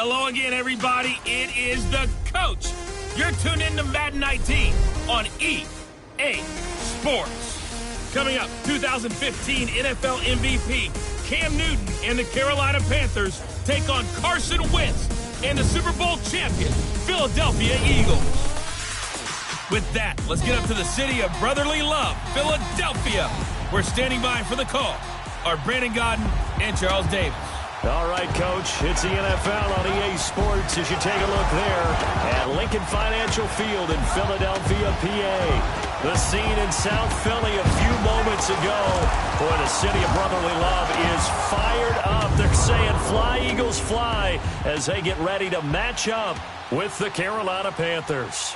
Hello again, everybody. It is the coach. You're tuned in to Madden 19 on EA Sports. Coming up, 2015 NFL MVP Cam Newton and the Carolina Panthers take on Carson Wentz and the Super Bowl champion Philadelphia Eagles. With that, let's get up to the city of brotherly love, Philadelphia. We're standing by for the call are Brandon Godden and Charles Davis. All right, Coach, it's the NFL on EA Sports as you take a look there at Lincoln Financial Field in Philadelphia, PA. The scene in South Philly a few moments ago. Boy, the city of brotherly love is fired up. They're saying, fly, Eagles, fly, as they get ready to match up with the Carolina Panthers.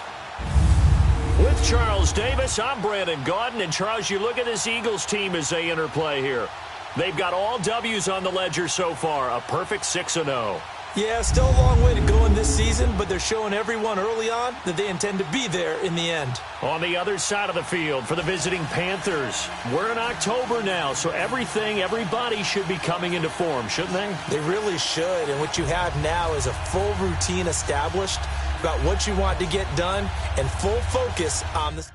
With Charles Davis, I'm Brandon Gaudin. And, Charles, you look at this Eagles team as they interplay here. They've got all W's on the ledger so far, a perfect 6-0. Yeah, still a long way to go in this season, but they're showing everyone early on that they intend to be there in the end. On the other side of the field for the visiting Panthers, we're in October now, so everybody should be coming into form, shouldn't they? They really should, and what you have now is a full routine established about what you want to get done and full focus on the...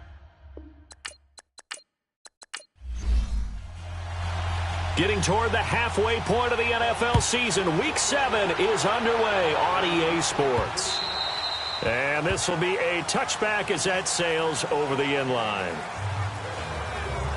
Getting toward the halfway point of the NFL season, Week 7 is underway on EA Sports. And this will be a touchback as that sails over the end line.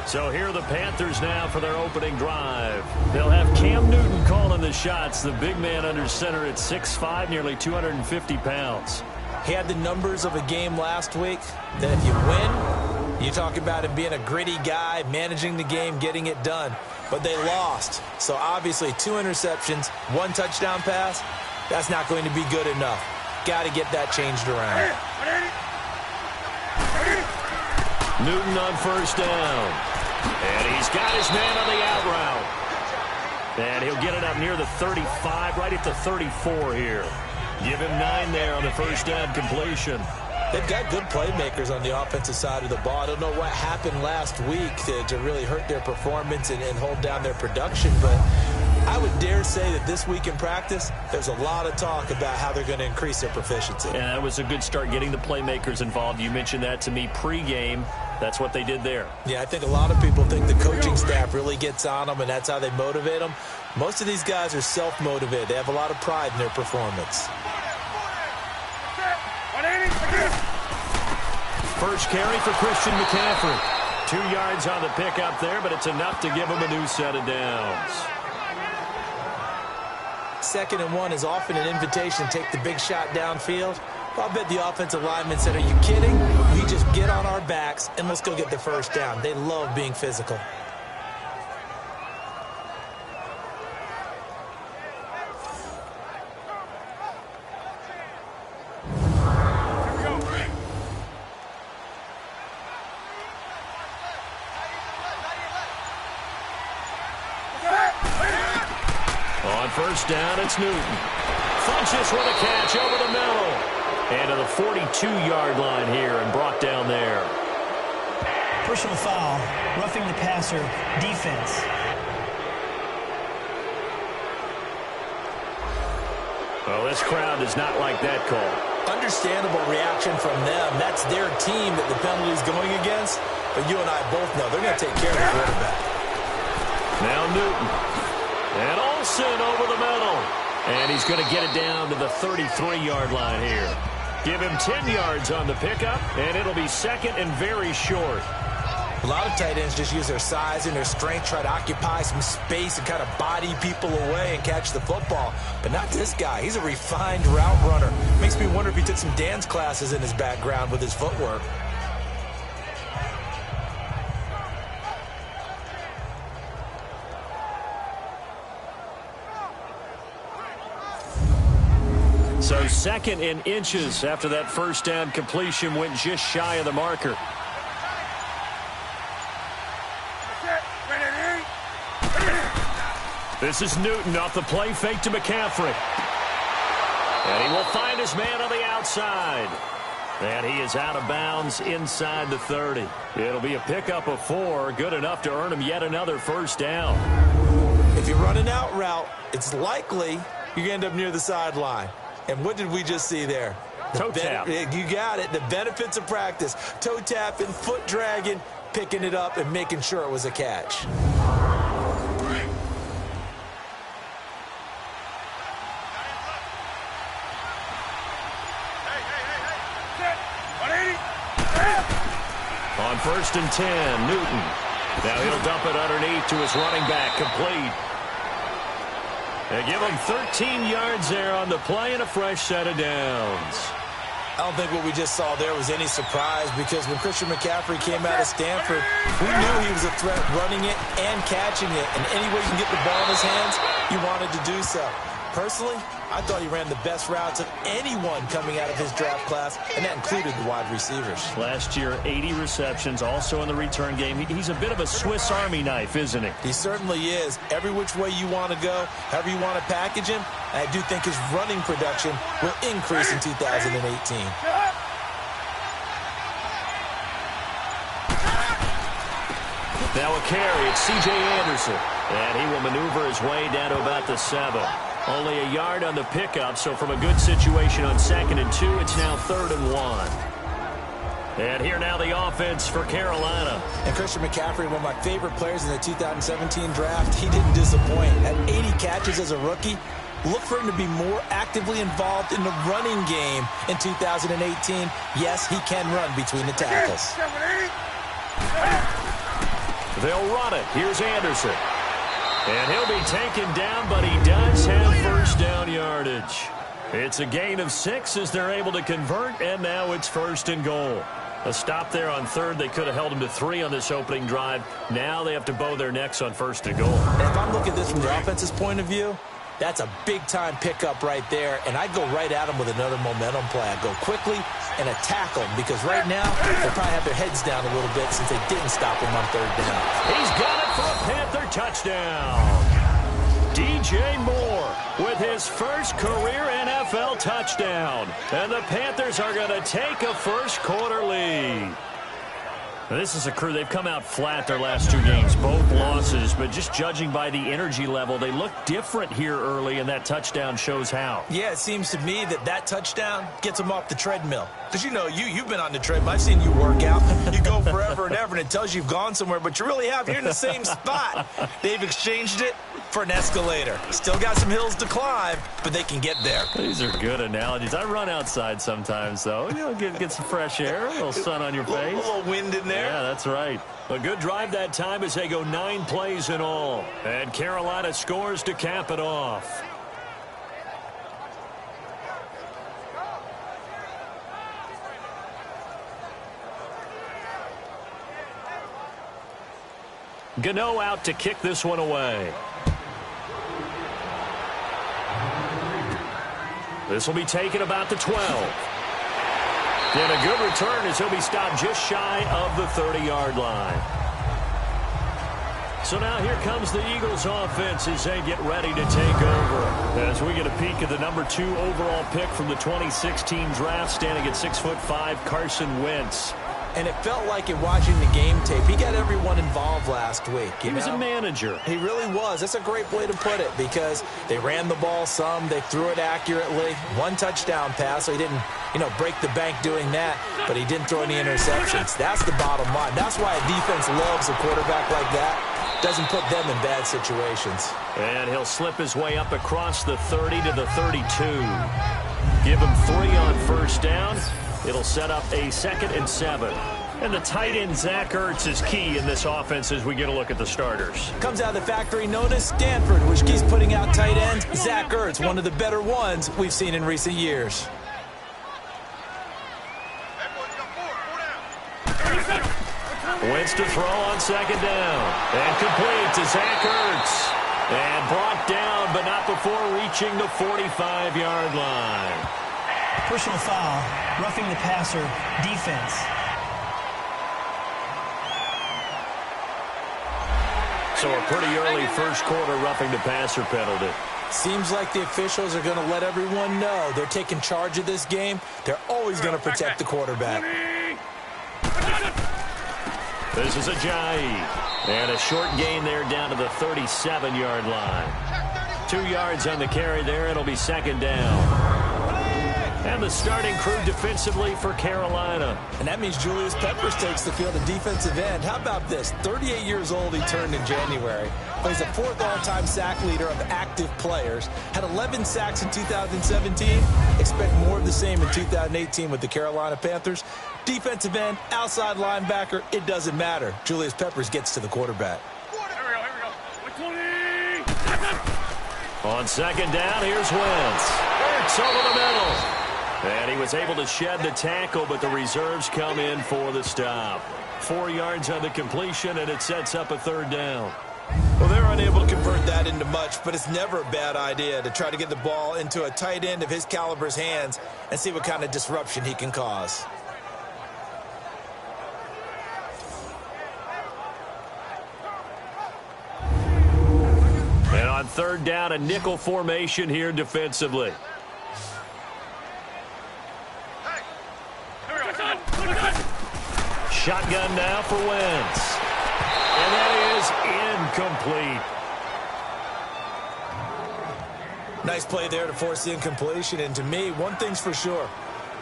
So here are the Panthers now for their opening drive. They'll have Cam Newton calling the shots, the big man under center at 6'5", nearly 250 pounds. He had the numbers of a game last week that if you win, you talk about him being a gritty guy, managing the game, getting it done. But they lost. So obviously 2 interceptions, 1 touchdown pass, that's not going to be good enough. Got to get that changed around. Newton on first down. And he's got his man on the out route. And he'll get it up near the 35, right at the 34 here. Give him 9 there on the first down completion. They've got good playmakers on the offensive side of the ball. I don't know what happened last week to really hurt their performance and hold down their production, but I would dare say that this week in practice, there's a lot of talk about how they're going to increase their proficiency. And that was a good start getting the playmakers involved. You mentioned that to me pregame. That's what they did there. Yeah, I think a lot of people think the coaching staff really gets on them, and that's how they motivate them. Most of these guys are self-motivated. They have a lot of pride in their performance. First carry for Christian McCaffrey. 2 yards on the pickup there, but it's enough to give him a new set of downs. 2nd and 1 is often an invitation to take the big shot downfield. I'll bet the offensive lineman said, are you kidding? We just get on our backs and let's go get the first down. They love being physical. On first down, it's Newton. Funches with a catch over the middle. And to the 42-yard line here and brought down there. Personal foul, roughing the passer, defense. Well, this crowd does not like that call. Understandable reaction from them. That's their team that the penalty is going against. But you and I both know they're going to take care of the quarterback. Now Newton. And Olsen over the middle. And he's going to get it down to the 33-yard line here. Give him 10 yards on the pickup, and it'll be second and very short. A lot of tight ends just use their size and their strength, try to occupy some space and kind of body people away and catch the football. But not this guy. He's a refined route runner. Makes me wonder if he took some dance classes in his background with his footwork. So 2nd and inches after that first down completion went just shy of the marker. This is Newton off the play fake to McCaffrey. And he will find his man on the outside. And he is out of bounds inside the 30. It'll be a pickup of 4, good enough to earn him yet another first down. If you run an out route, it's likely you're going to end up near the sideline. And what did we just see there? Toe tap. You got it. The benefits of practice. Toe tapping, foot dragging, picking it up, and making sure it was a catch. On 1st and 10, Newton. Now he'll dump it underneath to his running back, complete. They give him 13 yards there on the play and a fresh set of downs. I don't think what we just saw there was any surprise, because when Christian McCaffrey came out of Stanford, we knew he was a threat running it and catching it. And any way you can get the ball in his hands, he wanted to do so. Personally, I thought he ran the best routes of anyone coming out of his draft class, and that included the wide receivers. Last year, 80 receptions, also in the return game. He's a bit of a Swiss Army knife, isn't he? He certainly is. Every which way you want to go, however you want to package him, I do think his running production will increase in 2018. Now a carry, it's C.J. Anderson. And he will maneuver his way down to about the 7. Only a yard on the pickup, so from a good situation on 2nd and 2, it's now 3rd and 1. And here now the offense for Carolina. And Christian McCaffrey, one of my favorite players in the 2017 draft, he didn't disappoint. At 80 catches as a rookie, look for him to be more actively involved in the running game in 2018. Yes, he can run between the tackles. They'll run it. Here's Anderson. And he'll be taken down, but he does have first down yardage. It's a gain of 6 as they're able to convert, and now it's 1st and goal. A stop there on 3rd. They could have held him to 3 on this opening drive. Now they have to bow their necks on 1st and goal. And if I'm looking at this from the offense's point of view, that's a big-time pickup right there, and I'd go right at him with another momentum play. I'd go quickly and attack them, because right now they probably have their heads down a little bit since they didn't stop him on 3rd down. He's got it for a Panther touchdown. DJ Moore with his first career NFL touchdown. And the Panthers are going to take a first-quarter lead. Now, this is a crew. They've come out flat their last 2 games, both losses, but just judging by the energy level, they look different here early, and that touchdown shows how. Yeah, it seems to me that touchdown gets them off the treadmill. Because, you know, you've been on the treadmill. I've seen you work out. You go forever and ever, and it tells you you've gone somewhere, but you really have. You're in the same spot. They've exchanged it for an escalator. Still got some hills to climb, but they can get there. These are good analogies. I run outside sometimes, though. You know, get some fresh air, a little sun on your face. A little wind in there. Yeah, that's right. A good drive that time as they go 9 plays in all. And Carolina scores to cap it off. Gano out to kick this one away. This will be taken about the 12. And a good return as he'll be stopped just shy of the 30-yard line. So now here comes the Eagles offense as they get ready to take over. As we get a peek at the number 2 overall pick from the 2016 draft, standing at 6'5", Carson Wentz. And it felt like in watching the game tape, he got everyone involved last week. He was a manager. He really was. That's a great way to put it, because they ran the ball some, they threw it accurately. 1 touchdown pass, so he didn't, break the bank doing that, but he didn't throw any interceptions. That's the bottom line. That's why a defense loves a quarterback like that. Doesn't put them in bad situations. And he'll slip his way up across the 30 to the 32. Give him 3 on first down. It'll set up a 2nd and 7. And the tight end, Zach Ertz, is key in this offense as we get a look at the starters. Comes out of the factory known as Stanford, which keeps putting out tight ends. Zach Ertz, one of the better ones we've seen in recent years. Wentz to throw on 2nd down. And complete to Zach Ertz. And brought down, but not before reaching the 45-yard line. Personal foul, roughing the passer, defense. So a pretty early first-quarter roughing the passer penalty. Seems like the officials are going to let everyone know they're taking charge of this game. They're always going to protect the quarterback. This is Ajayi. And a short gain there down to the 37-yard line. 2 yards on the carry there. It'll be 2nd down. And the starting crew defensively for Carolina. And that means Julius Peppers takes the field at defensive end. How about this? 38 years old, he turned in January. Plays the 4th all-time sack leader of active players. Had 11 sacks in 2017. Expect more of the same in 2018 with the Carolina Panthers. Defensive end, outside linebacker, it doesn't matter. Julius Peppers gets to the quarterback. On second down, here's Wentz. Hurts over the middle. And he was able to shed the tackle, but the reserves come in for the stop. 4 yards on the completion, and it sets up a 3rd down. Well, they're unable to convert that into much, but it's never a bad idea to try to get the ball into a tight end of his caliber's hands and see what kind of disruption he can cause. And on 3rd down, a nickel formation here defensively. Shotgun now for Wentz. And that is incomplete. Nice play there to force the incompletion. And to me, one thing's for sure.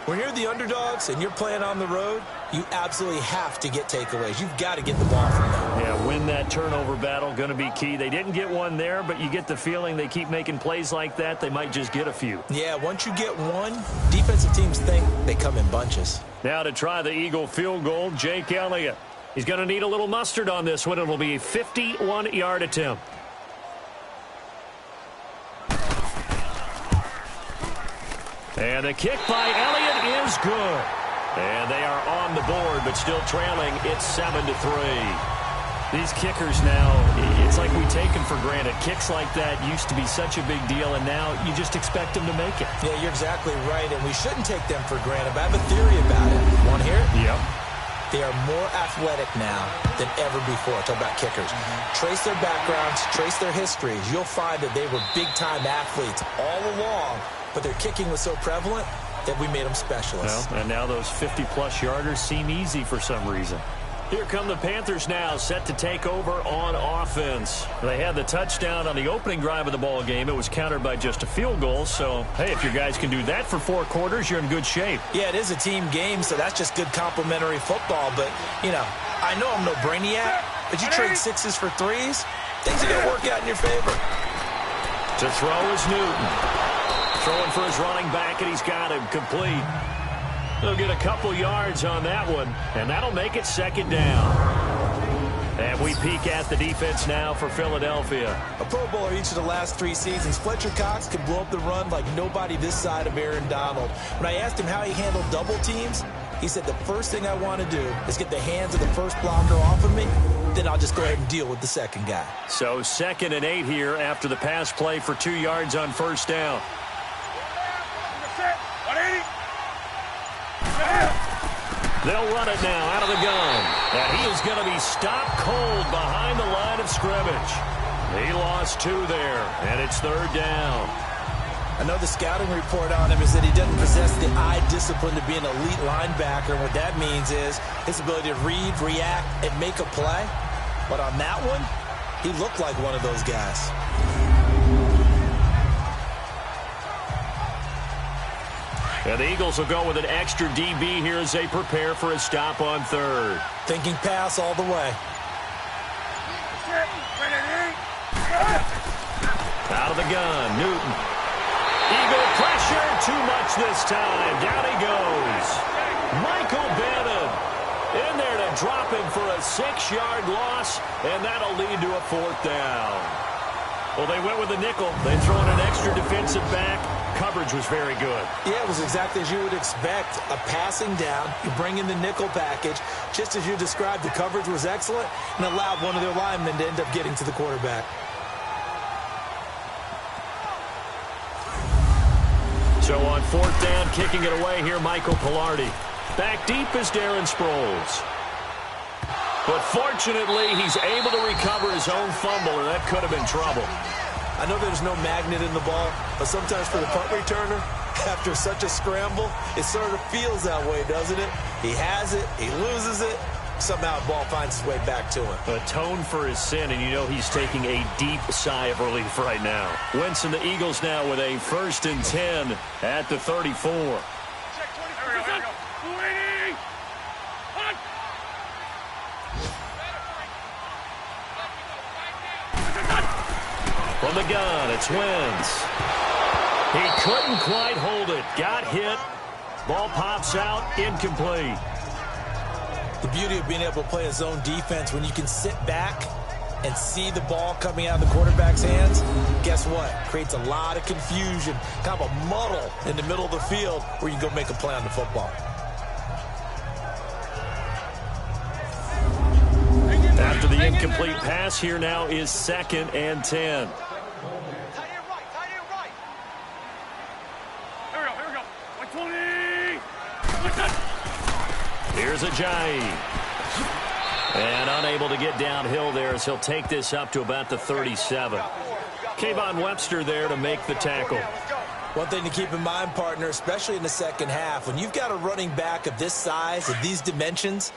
When you're the underdogs and you're playing on the road, you absolutely have to get takeaways. You've got to get the ball from them. Yeah, win that turnover battle, going to be key. They didn't get one there, but you get the feeling they keep making plays like that, they might just get a few. Yeah, once you get one, defensive teams think they come in bunches. Now to try the Eagle field goal, Jake Elliott. He's going to need a little mustard on this one. It'll be a 51-yard attempt. And the kick by Elliott is good. And they are on the board, but still trailing. It's 7-3. These kickers now, it's like we take them for granted. Kicks like that used to be such a big deal, and now you just expect them to make it. Yeah, you're exactly right, and we shouldn't take them for granted. But I have a theory about it. Want to hear it? Yep. They are more athletic now than ever before. Talk about kickers. Trace their backgrounds, trace their histories. You'll find that they were big-time athletes all along, but their kicking was so prevalent that we made them specialists. Well, and now those 50-plus yarders seem easy for some reason. Here come the Panthers now, set to take over on offense. They had the touchdown on the opening drive of the ball game. It was countered by just a field goal. So, hey, if your guys can do that for 4 quarters, you're in good shape. Yeah, it is a team game, so that's just good complimentary football. But, you know, I know I'm no brainiac, but you trade 6s for 3s, things are going to work out in your favor. To throw is Newton. Throwing for his running back, and he's got him complete. They'll get a couple yards on that one, and that'll make it 2nd down. And we peek at the defense now for Philadelphia. A Pro Bowler each of the last 3 seasons, Fletcher Cox can blow up the run like nobody this side of Aaron Donald. When I asked him how he handled double teams, he said the first thing I want to do is get the hands of the first blocker off of me, then I'll just go ahead and deal with the second guy. So 2nd and 8 here after the pass play for 2 yards on 1st down. They'll run it now out of the gun. And he is going to be stopped cold behind the line of scrimmage. He lost 2 there, and it's 3rd down. I know the scouting report on him is that he doesn't possess the eye discipline to be an elite linebacker. What that means is his ability to read, react, and make a play. But on that one, he looked like one of those guys. And the Eagles will go with an extra DB here as they prepare for a stop on 3rd. Thinking pass all the way. Out of the gun, Newton. Eagle pressure, too much this time. Down he goes. Michael Bannon in there to drop him for a 6-yard loss, and that'll lead to a 4th down. Well, they went with the nickel. They throw in an extra defensive back. Coverage was very good. Yeah, it was exactly as you would expect. A passing down. You bring in the nickel package. Just as you described, the coverage was excellent and allowed one of their linemen to end up getting to the quarterback. So on 4th down, kicking it away here, Michael Pilardi. Back deep is Darren Sproles. But fortunately, he's able to recover his own fumble, and that could have been trouble. I know there's no magnet in the ball, but sometimes for the punt returner, after such a scramble, it sort of feels that way, doesn't it? He has it, he loses it, somehow the ball finds its way back to him. Atone for his sin, and you know he's taking a deep sigh of relief right now. Wentz and the Eagles now with a 1st and 10 at the 34. From the gun, it's Wentz. He couldn't quite hold it. Got hit. Ball pops out, incomplete. The beauty of being able to play a zone defense when you can sit back and see the ball coming out of the quarterback's hands, guess what? Creates a lot of confusion, kind of a muddle in the middle of the field where you go make a play on the football. After the incomplete pass, here now is 2nd and 10. Here's Ajayi. And unable to get downhill there as he'll take this up to about the 37. Kayvon Webster there to make the tackle. One thing to keep in mind, partner, especially in the second half, when you've got a running back of this size, of these dimensions,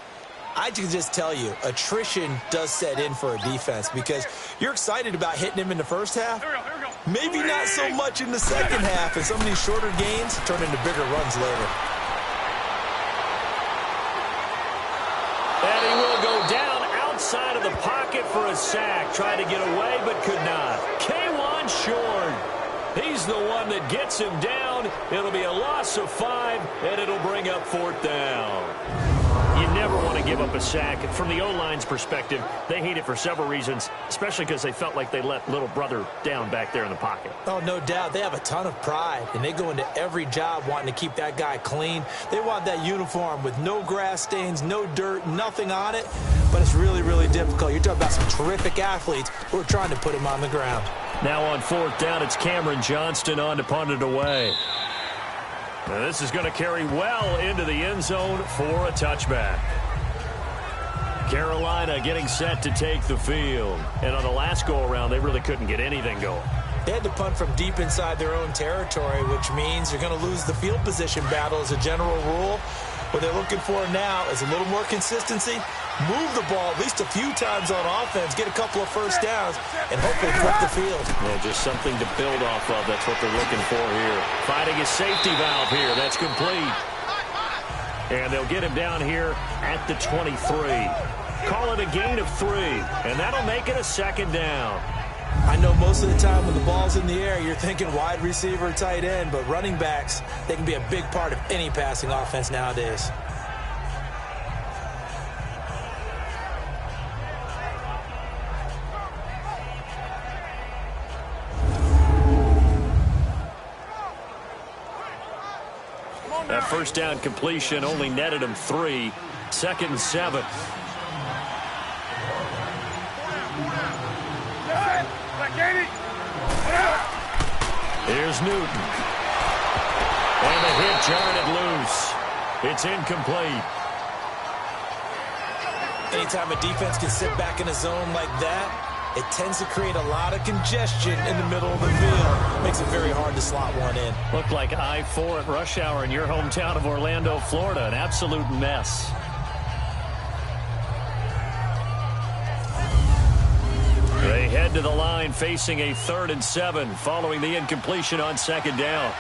I can just tell you, attrition does set in for a defense because you're excited about hitting him in the first half. Maybe not so much in the second half, and some of these shorter gains turn into bigger runs later. And he will go down outside of the pocket for a sack. Tried to get away, but could not. K'Wan Short. He's the one that gets him down. It'll be a loss of 5, and it'll bring up 4th down. You never want to give up a sack. From the O-line's perspective, they hate it for several reasons, especially because they felt like they let little brother down back there in the pocket. Oh, no doubt. They have a ton of pride, and they go into every job wanting to keep that guy clean. They want that uniform with no grass stains, no dirt, nothing on it, but it's really, really difficult. You're talking about some terrific athletes who are trying to put him on the ground. Now on 4th down, it's Cameron Johnston on to punt it away. Now this is going to carry well into the end zone for a touchback. Carolina getting set to take the field. And on the last go-around, they really couldn't get anything going. They had to punt from deep inside their own territory, which means you're going to lose the field position battle as a general rule. What they're looking for now is a little more consistency, move the ball at least a few times on offense, get a couple of first downs, and hopefully flip the field. Yeah, just something to build off of. That's what they're looking for here. Finding his safety valve here. That's complete. And they'll get him down here at the 23. Call it a gain of 3, and that'll make it a 2nd down. I know most of the time when the ball's in the air, you're thinking wide receiver, tight end, but running backs, they can be a big part of any passing offense nowadays. That first down completion only netted him 3. 2nd and 7. Here's Newton. And the hit jarred it loose. It's incomplete. Anytime a defense can sit back in a zone like that, it tends to create a lot of congestion in the middle of the field. Makes it very hard to slot one in. Looked like I-4 at rush hour in your hometown of Orlando, Florida. An absolute mess. They head to the line facing a 3rd and 7 following the incompletion on 2nd down.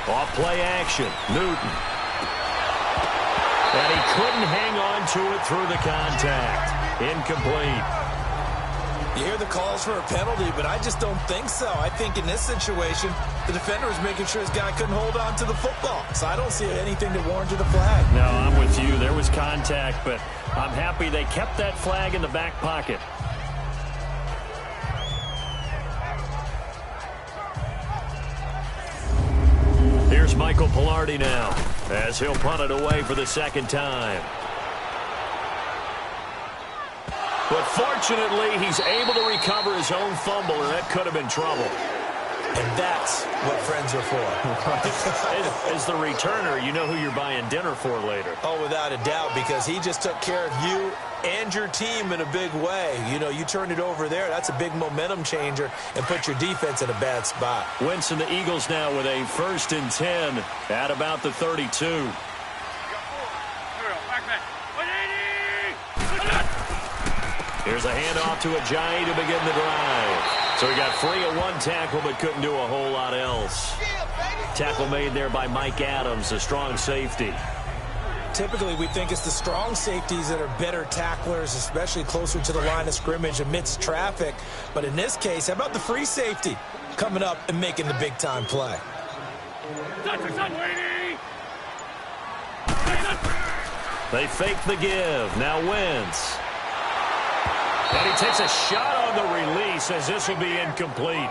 Off play action. Newton. And he couldn't hang on to it through the contact. Incomplete. You hear the calls for a penalty, but I just don't think so. I think in this situation, the defender was making sure his guy couldn't hold on to the football. So I don't see anything to warrant the flag. No, I'm with you. There was contact, but I'm happy they kept that flag in the back pocket. Here's Michael Pilardi now as he'll punt it away for the 2nd time. But fortunately, he's able to recover his own fumble, and that could have been trouble. And that's what friends are for. As the returner, you know who you're buying dinner for later. Oh, without a doubt, because he just took care of you and your team in a big way. You know, you turned it over there. That's a big momentum changer and put your defense in a bad spot. Wentz and the Eagles now with a 1st and 10 at about the 32. Here's a handoff to Ajayi to begin the drive. It's So he got free of one tackle but couldn't do a whole lot else. Tackle made there by Mike Adams, a strong safety. Typically, we think it's the strong safeties that are better tacklers, especially closer to the line of scrimmage amidst traffic. But in this case, how about the free safety coming up and making the big-time play? They fake the give. Now Wentz. And he takes a shot on the release as this will be incomplete.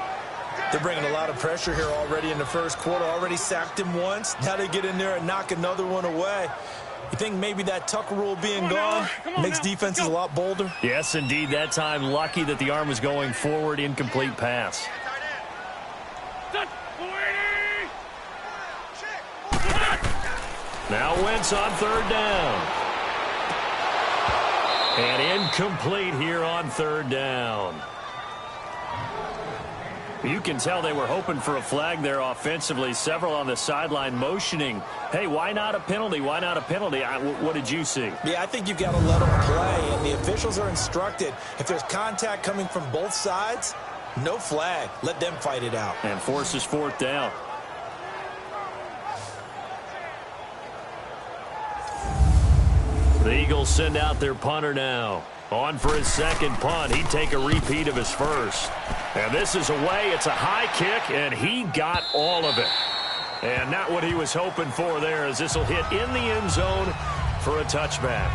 They're bringing a lot of pressure here already in the first quarter. Already sacked him once. Now they get in there and knock another one away. You think maybe that Tucker rule being gone makes defenses a lot bolder? Yes, indeed. That time, lucky that the arm was going forward. Incomplete pass. Now Wentz on third down. And incomplete here on third down. You can tell they were hoping for a flag there offensively. Several on the sideline motioning, hey, why not a penalty? Why not a penalty? What did you see? Yeah, I think you've got to let them play, and the officials are instructed. If there's contact coming from both sides, no flag. Let them fight it out. And forces fourth down. The Eagles send out their punter now. On for his second punt. He'd take a repeat of his first. And this is away. It's a high kick, and he got all of it. And not what he was hoping for there, as this will hit in the end zone for a touchback.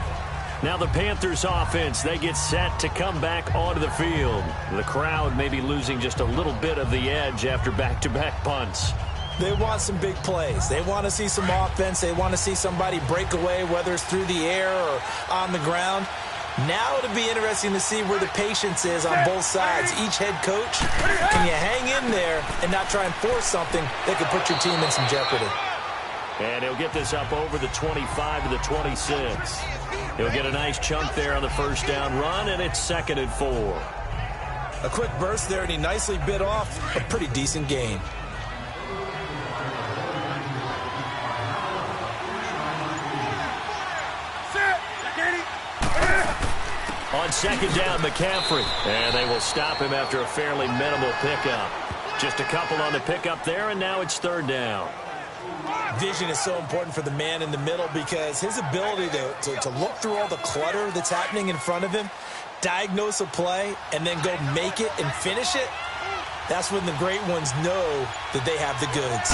Now the Panthers offense, they get set to come back onto the field. The crowd may be losing just a little bit of the edge after back-to-back punts. They want some big plays. They want to see some offense. They want to see somebody break away, whether it's through the air or on the ground. Now it'll be interesting to see where the patience is on both sides. Each head coach, can you hang in there and not try and force something that could put your team in some jeopardy? And he'll get this up over the 25 to the 26. He'll get a nice chunk there on the first down run, and it's 2nd and 4. A quick burst there, and he nicely bit off a pretty decent gain. On second down, McCaffrey. And they will stop him after a fairly minimal pickup. Just a couple on the pickup there, and now it's 3rd down. Vision is so important for the man in the middle because his ability to look through all the clutter that's happening in front of him, diagnose a play, and then go make it and finish it, that's when the great ones know that they have the goods.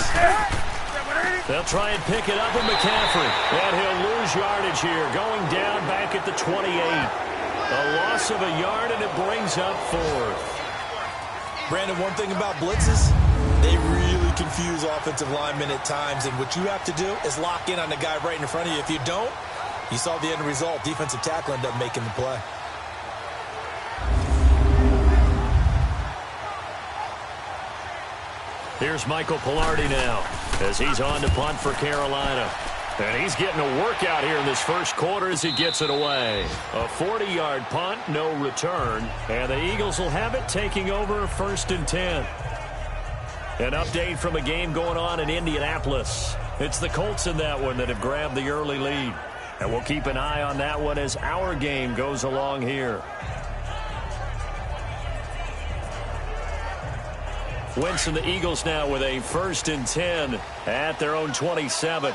They'll try and pick it up with McCaffrey. And he'll lose yardage here, going down back at the 28. A loss of a yard, and it brings up 4th. Brandon, one thing about blitzes, they really confuse offensive linemen at times, and what you have to do is lock in on the guy right in front of you. If you don't, you saw the end result. Defensive tackle ended up making the play. Here's Michael Pilardi now as he's on to punt for Carolina. And he's getting a workout here in this first quarter as he gets it away. A 40-yard punt, no return. And the Eagles will have it taking over 1st and 10. An update from a game going on in Indianapolis. It's the Colts in that one that have grabbed the early lead. And we'll keep an eye on that one as our game goes along here. Wentz and the Eagles now with a 1st and 10 at their own 27.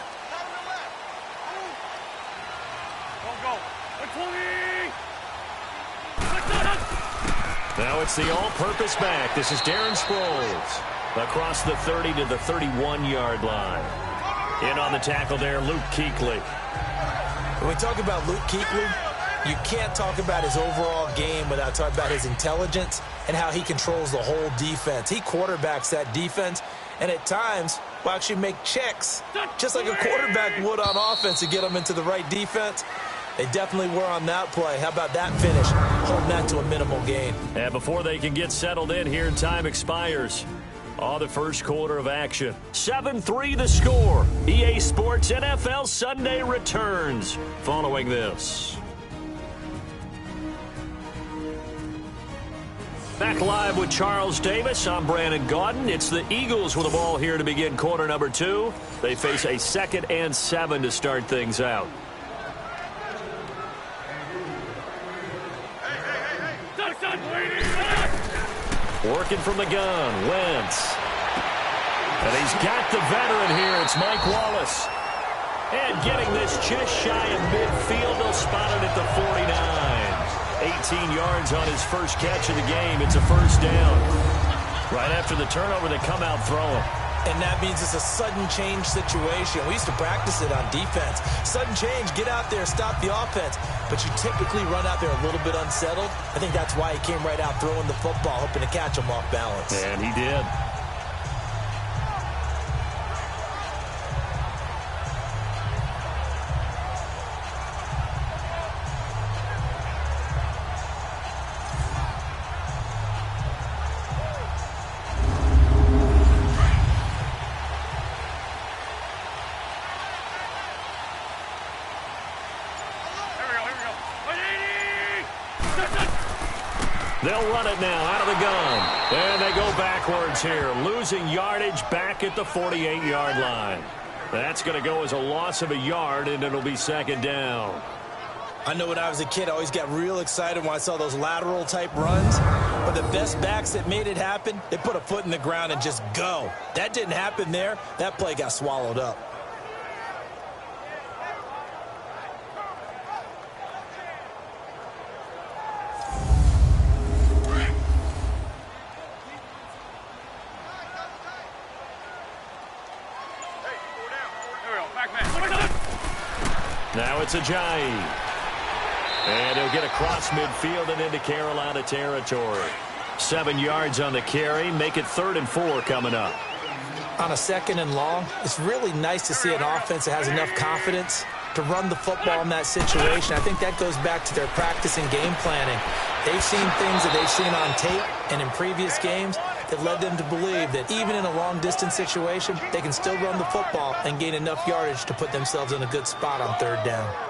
Now it's the all-purpose back. This is Darren Sproles across the 30 to the 31-yard line. In on the tackle there, Luke Kuechly. When we talk about Luke Kuechly, you can't talk about his overall game without talking about his intelligence and how he controls the whole defense. He quarterbacks that defense, and at times will actually make checks, just like a quarterback would on offense to get them into the right defense. They definitely were on that play. How about that finish? Holding that to a minimal gain. And before they can get settled in here, time expires. The first quarter of action. 7-3 the score. EA Sports NFL Sunday returns following this. Back live with Charles Davis. I'm Brandon Gaudin. It's the Eagles with the ball here to begin quarter number 2. They face a 2nd and 7 to start things out. Working from the gun, Wentz. And he's got the veteran here. It's Mike Wallace. And getting this just shy of midfield, they'll spot it at the 49. 18 yards on his first catch of the game. It's a first down. Right after the turnover, they come out throwing. And that means it's a sudden change situation. We used to practice it on defense. Sudden change, get out there, stop the offense. But you typically run out there a little bit unsettled. I think that's why he came right out throwing the football, hoping to catch him off balance. And he did. They'll run it now out of the gun. And they go backwards here, losing yardage back at the 48-yard line. That's going to go as a loss of a yard, and it'll be second down. I know when I was a kid, I always got real excited when I saw those lateral-type runs. But the best backs that made it happen, they put a foot in the ground and just go. That didn't happen there. That play got swallowed up. Now it's Ajayi. And he'll get across midfield and into Carolina territory. 7 yards on the carry. Make it 3rd and 4 coming up. On a 2nd and long, it's really nice to see an offense that has enough confidence to run the football in that situation. I think that goes back to their practice and game planning. They've seen things that they've seen on tape and in previous games that led them to believe that even in a long-distance situation, they can still run the football and gain enough yardage to put themselves in a good spot on 3rd down.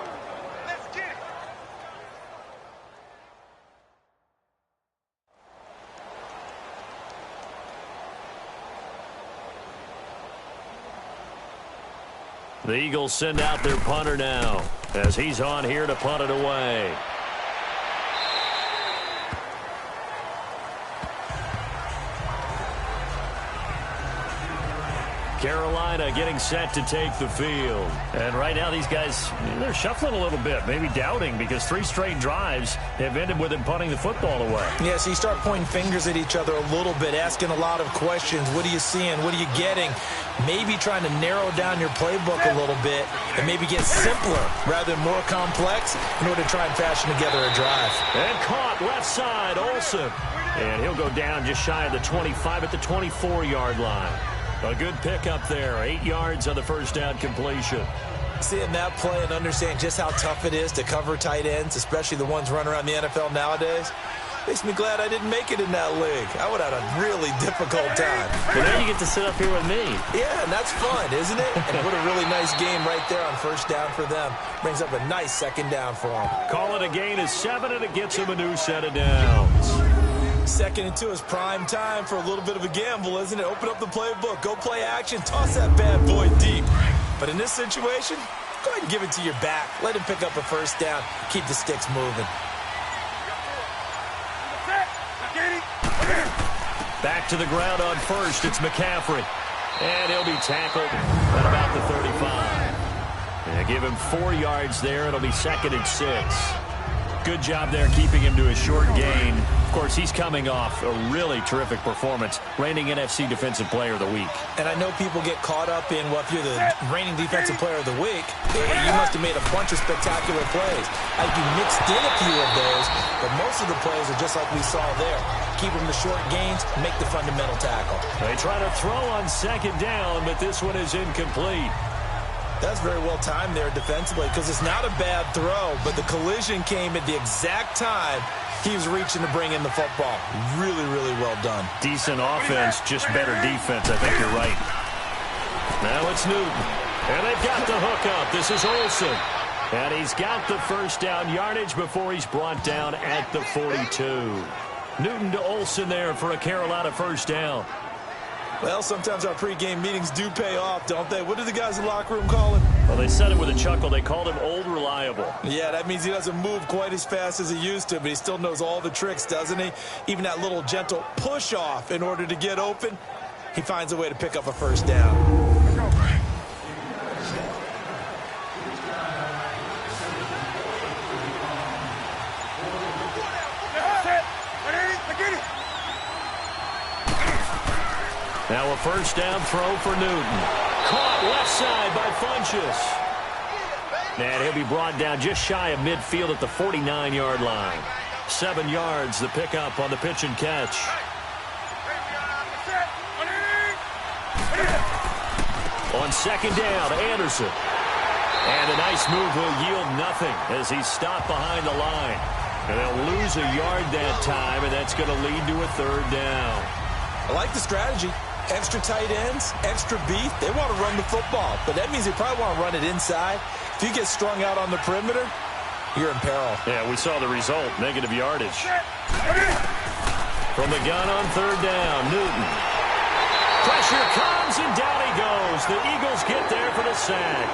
The Eagles send out their punter now as he's on here to punt it away. Carolina getting set to take the field. And right now these guys, they're shuffling a little bit, maybe doubting, because 3 straight drives have ended with them punting the football away. Yeah, so you start pointing fingers at each other a little bit, asking a lot of questions. What are you seeing? What are you getting? Maybe trying to narrow down your playbook a little bit and maybe get simpler rather than more complex in order to try and fashion together a drive. And caught left side, Olsen. And he'll go down just shy of the 25 at the 24-yard line. A good pickup there. 8 yards on the first down completion. Seeing that play and understand just how tough it is to cover tight ends, especially the ones running around the NFL nowadays, makes me glad I didn't make it in that league. I would have had a really difficult time. But now you get to sit up here with me. Yeah, and that's fun, isn't it? And what a really nice game right there on first down for them. Brings up a nice second down for them. Call it a gain of 7, and it gets them a new set of downs. 2nd and 2 is prime time for a little bit of a gamble, isn't it? Open up the playbook, go play action, toss that bad boy deep. But in this situation, go ahead and give it to your back. Let him pick up a first down. Keep the sticks moving. Back to the ground on first. It's McCaffrey. And he'll be tackled at about the 35. And give him 4 yards there. It'll be 2nd and 6. Good job there keeping him to a short gain. Of course, he's coming off a really terrific performance, reigning NFC Defensive Player of the Week. And I know people get caught up in, well, if you're the reigning Defensive Player of the Week, you must have made a bunch of spectacular plays. I think you mixed in a few of those, but most of the plays are just like we saw there. Keep them to short gains, make the fundamental tackle. They try to throw on 2nd down, but this one is incomplete. That's very well timed there defensively because it's not a bad throw, but the collision came at the exact time he was reaching to bring in the football. Really, really well done. Decent offense, just better defense. I think you're right. Now it's Newton. And they've got the hook up. This is Olsen. And he's got the first down yardage before he's brought down at the 42. Newton to Olsen there for a Carolina first down. Well, sometimes our pregame meetings do pay off, don't they? What do the guys in the locker room call it? Well, they said it with a chuckle. They called him old reliable. Yeah, that means he doesn't move quite as fast as he used to, but he still knows all the tricks, doesn't he? Even that little gentle push-off in order to get open, he finds a way to pick up a first down. Now a first down throw for Newton. Caught left side by Funchess. And he'll be brought down just shy of midfield at the 49-yard line. 7 yards, the pickup on the pitch and catch. On second down, Anderson. And a nice move will yield nothing as he's stopped behind the line. And they'll lose a yard that time, and that's going to lead to a third down. I like the strategy. Extra tight ends, extra beef. They want to run the football, but that means they probably want to run it inside. If you get strung out on the perimeter, you're in peril. Yeah, we saw the result, negative yardage. From the gun on third down, Newton. Pressure comes, and down he goes. The Eagles get there for the sack.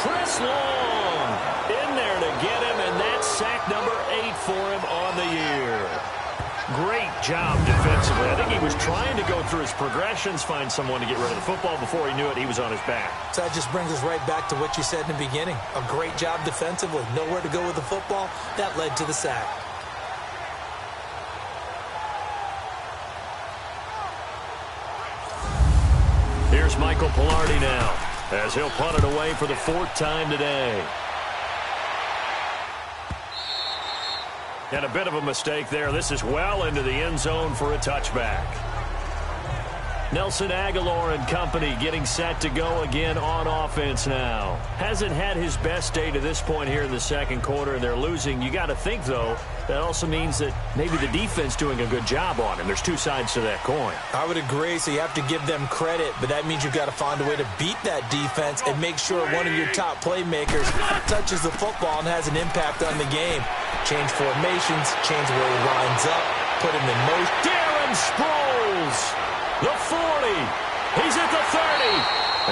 Chris Long in there to get him, and that's sack number 8 for him on the year. Great job defensively. I think he was trying to go through his progressions, find someone to get rid of the football. Before he knew it, he was on his back. So that just brings us right back to what you said in the beginning. A great job defensively. Nowhere to go with the football. That led to the sack. Here's Michael Pilardi now, as he'll punt it away for the 4th time today. And a bit of a mistake there. This is well into the end zone for a touchback. Nelson Aguilar and company getting set to go again on offense now. Hasn't had his best day to this point here in the second quarter, and they're losing. You got to think, though, that also means that maybe the defense doing a good job on him. There's two sides to that coin. I would agree, so you have to give them credit, but that means you've got to find a way to beat that defense and make sure one of your top playmakers touches the football and has an impact on the game. Change formations, change where he lines up, put him in motion. Darren Sproles, the 40. He's at the 30.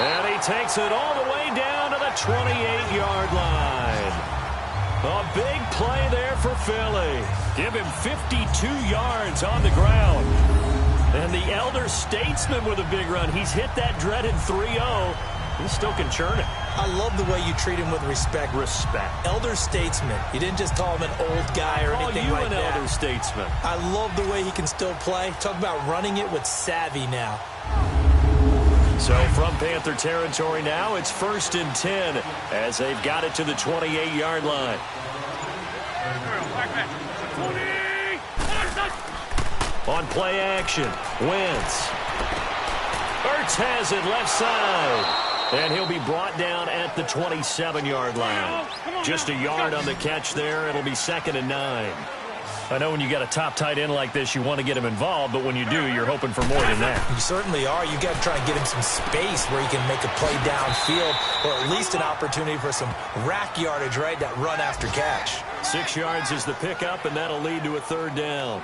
And he takes it all the way down to the 28-yard line. A big play there for Philly. Give him 52 yards on the ground. And the elder statesman with a big run. He's hit that dreaded 3-0. He still can churn it. I love the way you treat him with respect. Respect. Elder statesman. You didn't just call him an old guy or anything like that. Call you an elder statesman. I love the way he can still play. Talk about running it with savvy now. So from Panther territory now, it's 1st and 10 as they've got it to the 28-yard line. On play action, Wentz. Ertz has it left side. And he'll be brought down at the 27-yard line. Just a yard on the catch there. It'll be 2nd and 9. I know when you got a top tight end like this, you want to get him involved, but when you do, you're hoping for more than that. You certainly are. You got to try and get him some space where he can make a play downfield, or at least an opportunity for some rack yardage, right? That run after catch. 6 yards is the pickup, and that'll lead to a 3rd down.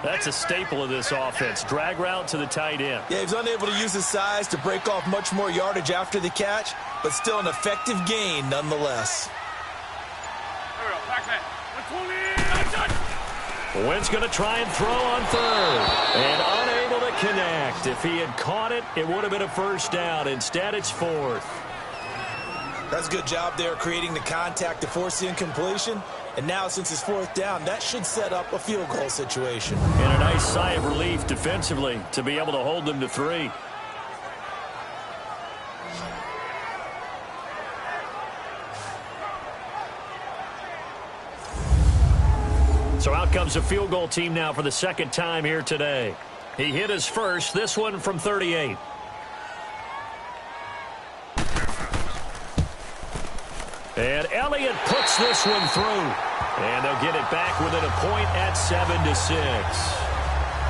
That's a staple of this offense. Drag route to the tight end. Yeah, he's unable to use his size to break off much more yardage after the catch, but still an effective gain nonetheless. Wentz going to try and throw on 3rd. And unable to connect. If he had caught it, it would have been a 1st down. Instead, it's 4th. That's a good job there creating the contact to force the incompletion. And now, since it's 4th down, that should set up a field goal situation. And a nice sigh of relief defensively to be able to hold them to 3. So out comes a field goal team now for the 2nd time here today. He hit his first, this one from 38. And Elliott puts this one through. And they'll get it back within a point at 7-6.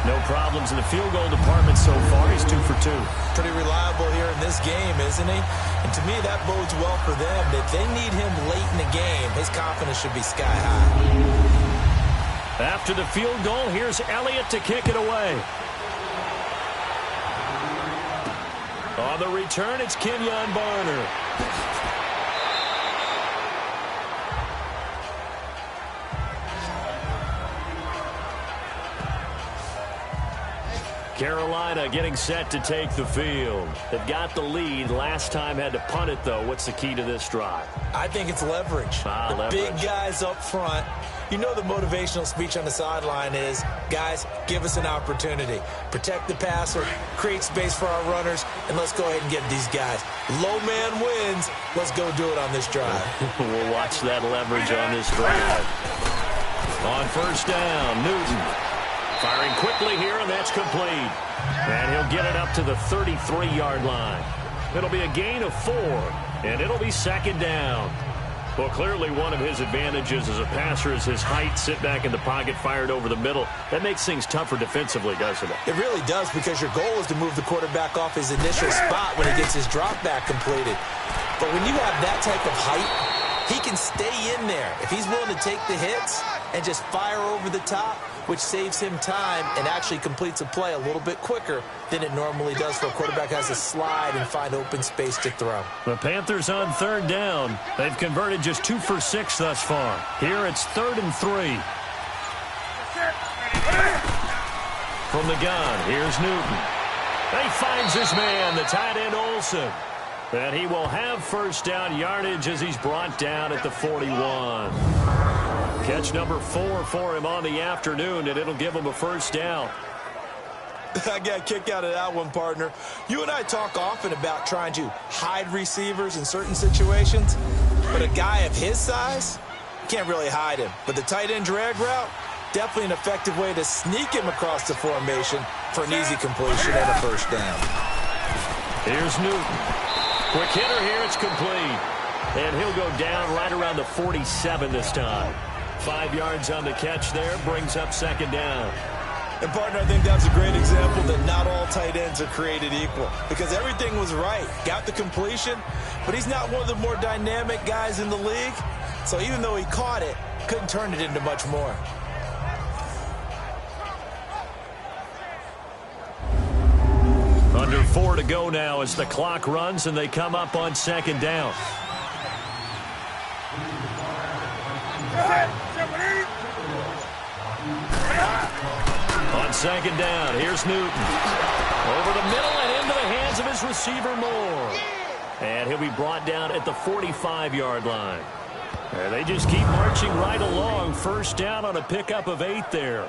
No problems in the field goal department so far. He's 2 for 2. Pretty reliable here in this game, isn't he? And to me, that bodes well for them. If they need him late in the game, his confidence should be sky high. After the field goal, here's Elliott to kick it away. On the return, it's Kenyon Barner. Carolina getting set to take the field. They've got the lead. Last time had to punt it, though. What's the key to this drive? I think it's leverage. Leverage. Big guys up front. You know the motivational speech on the sideline is, guys, give us an opportunity. Protect the passer, create space for our runners, and let's go ahead and get these guys. Low man wins. Let's go do it on this drive. We'll watch that leverage on this drive. On first down, Newton. Firing quickly here, and that's complete. And he'll get it up to the 33-yard line. It'll be a gain of 4, and it'll be second down. Well, clearly one of his advantages as a passer is his height. Sit back in the pocket, fired over the middle. That makes things tougher defensively, doesn't it? It really does, because your goal is to move the quarterback off his initial spot when he gets his drop back completed. But when you have that type of height, he can stay in there. If he's willing to take the hits and just fire over the top, which saves him time and actually completes a play a little bit quicker than it normally does for a quarterback who has to slide and find open space to throw. The Panthers on third down. They've converted just 2 for 6 thus far. Here it's 3rd and 3. From the gun, here's Newton. He finds his man, the tight end Olsen. And he will have first down yardage as he's brought down at the 41. Catch number 4 for him on the afternoon, and it'll give him a first down. I got a kick out of that one, partner. You and I talk often about trying to hide receivers in certain situations, but a guy of his size, can't really hide him. But the tight end drag route, definitely an effective way to sneak him across the formation for an easy completion and a first down. Here's Newton. Quick hitter here, it's complete. And he'll go down right around the 47 this time. 5 yards on the catch there, brings up second down. And, partner, I think that's a great example that not all tight ends are created equal, because everything was right. Got the completion, but he's not one of the more dynamic guys in the league. So even though he caught it, couldn't turn it into much more. Under 4 to go now as the clock runs and they come up on second down. On second down, here's Newton. Over the middle and into the hands of his receiver Moore. And he'll be brought down at the 45-yard line. And they just keep marching right along. First down on a pickup of 8 there.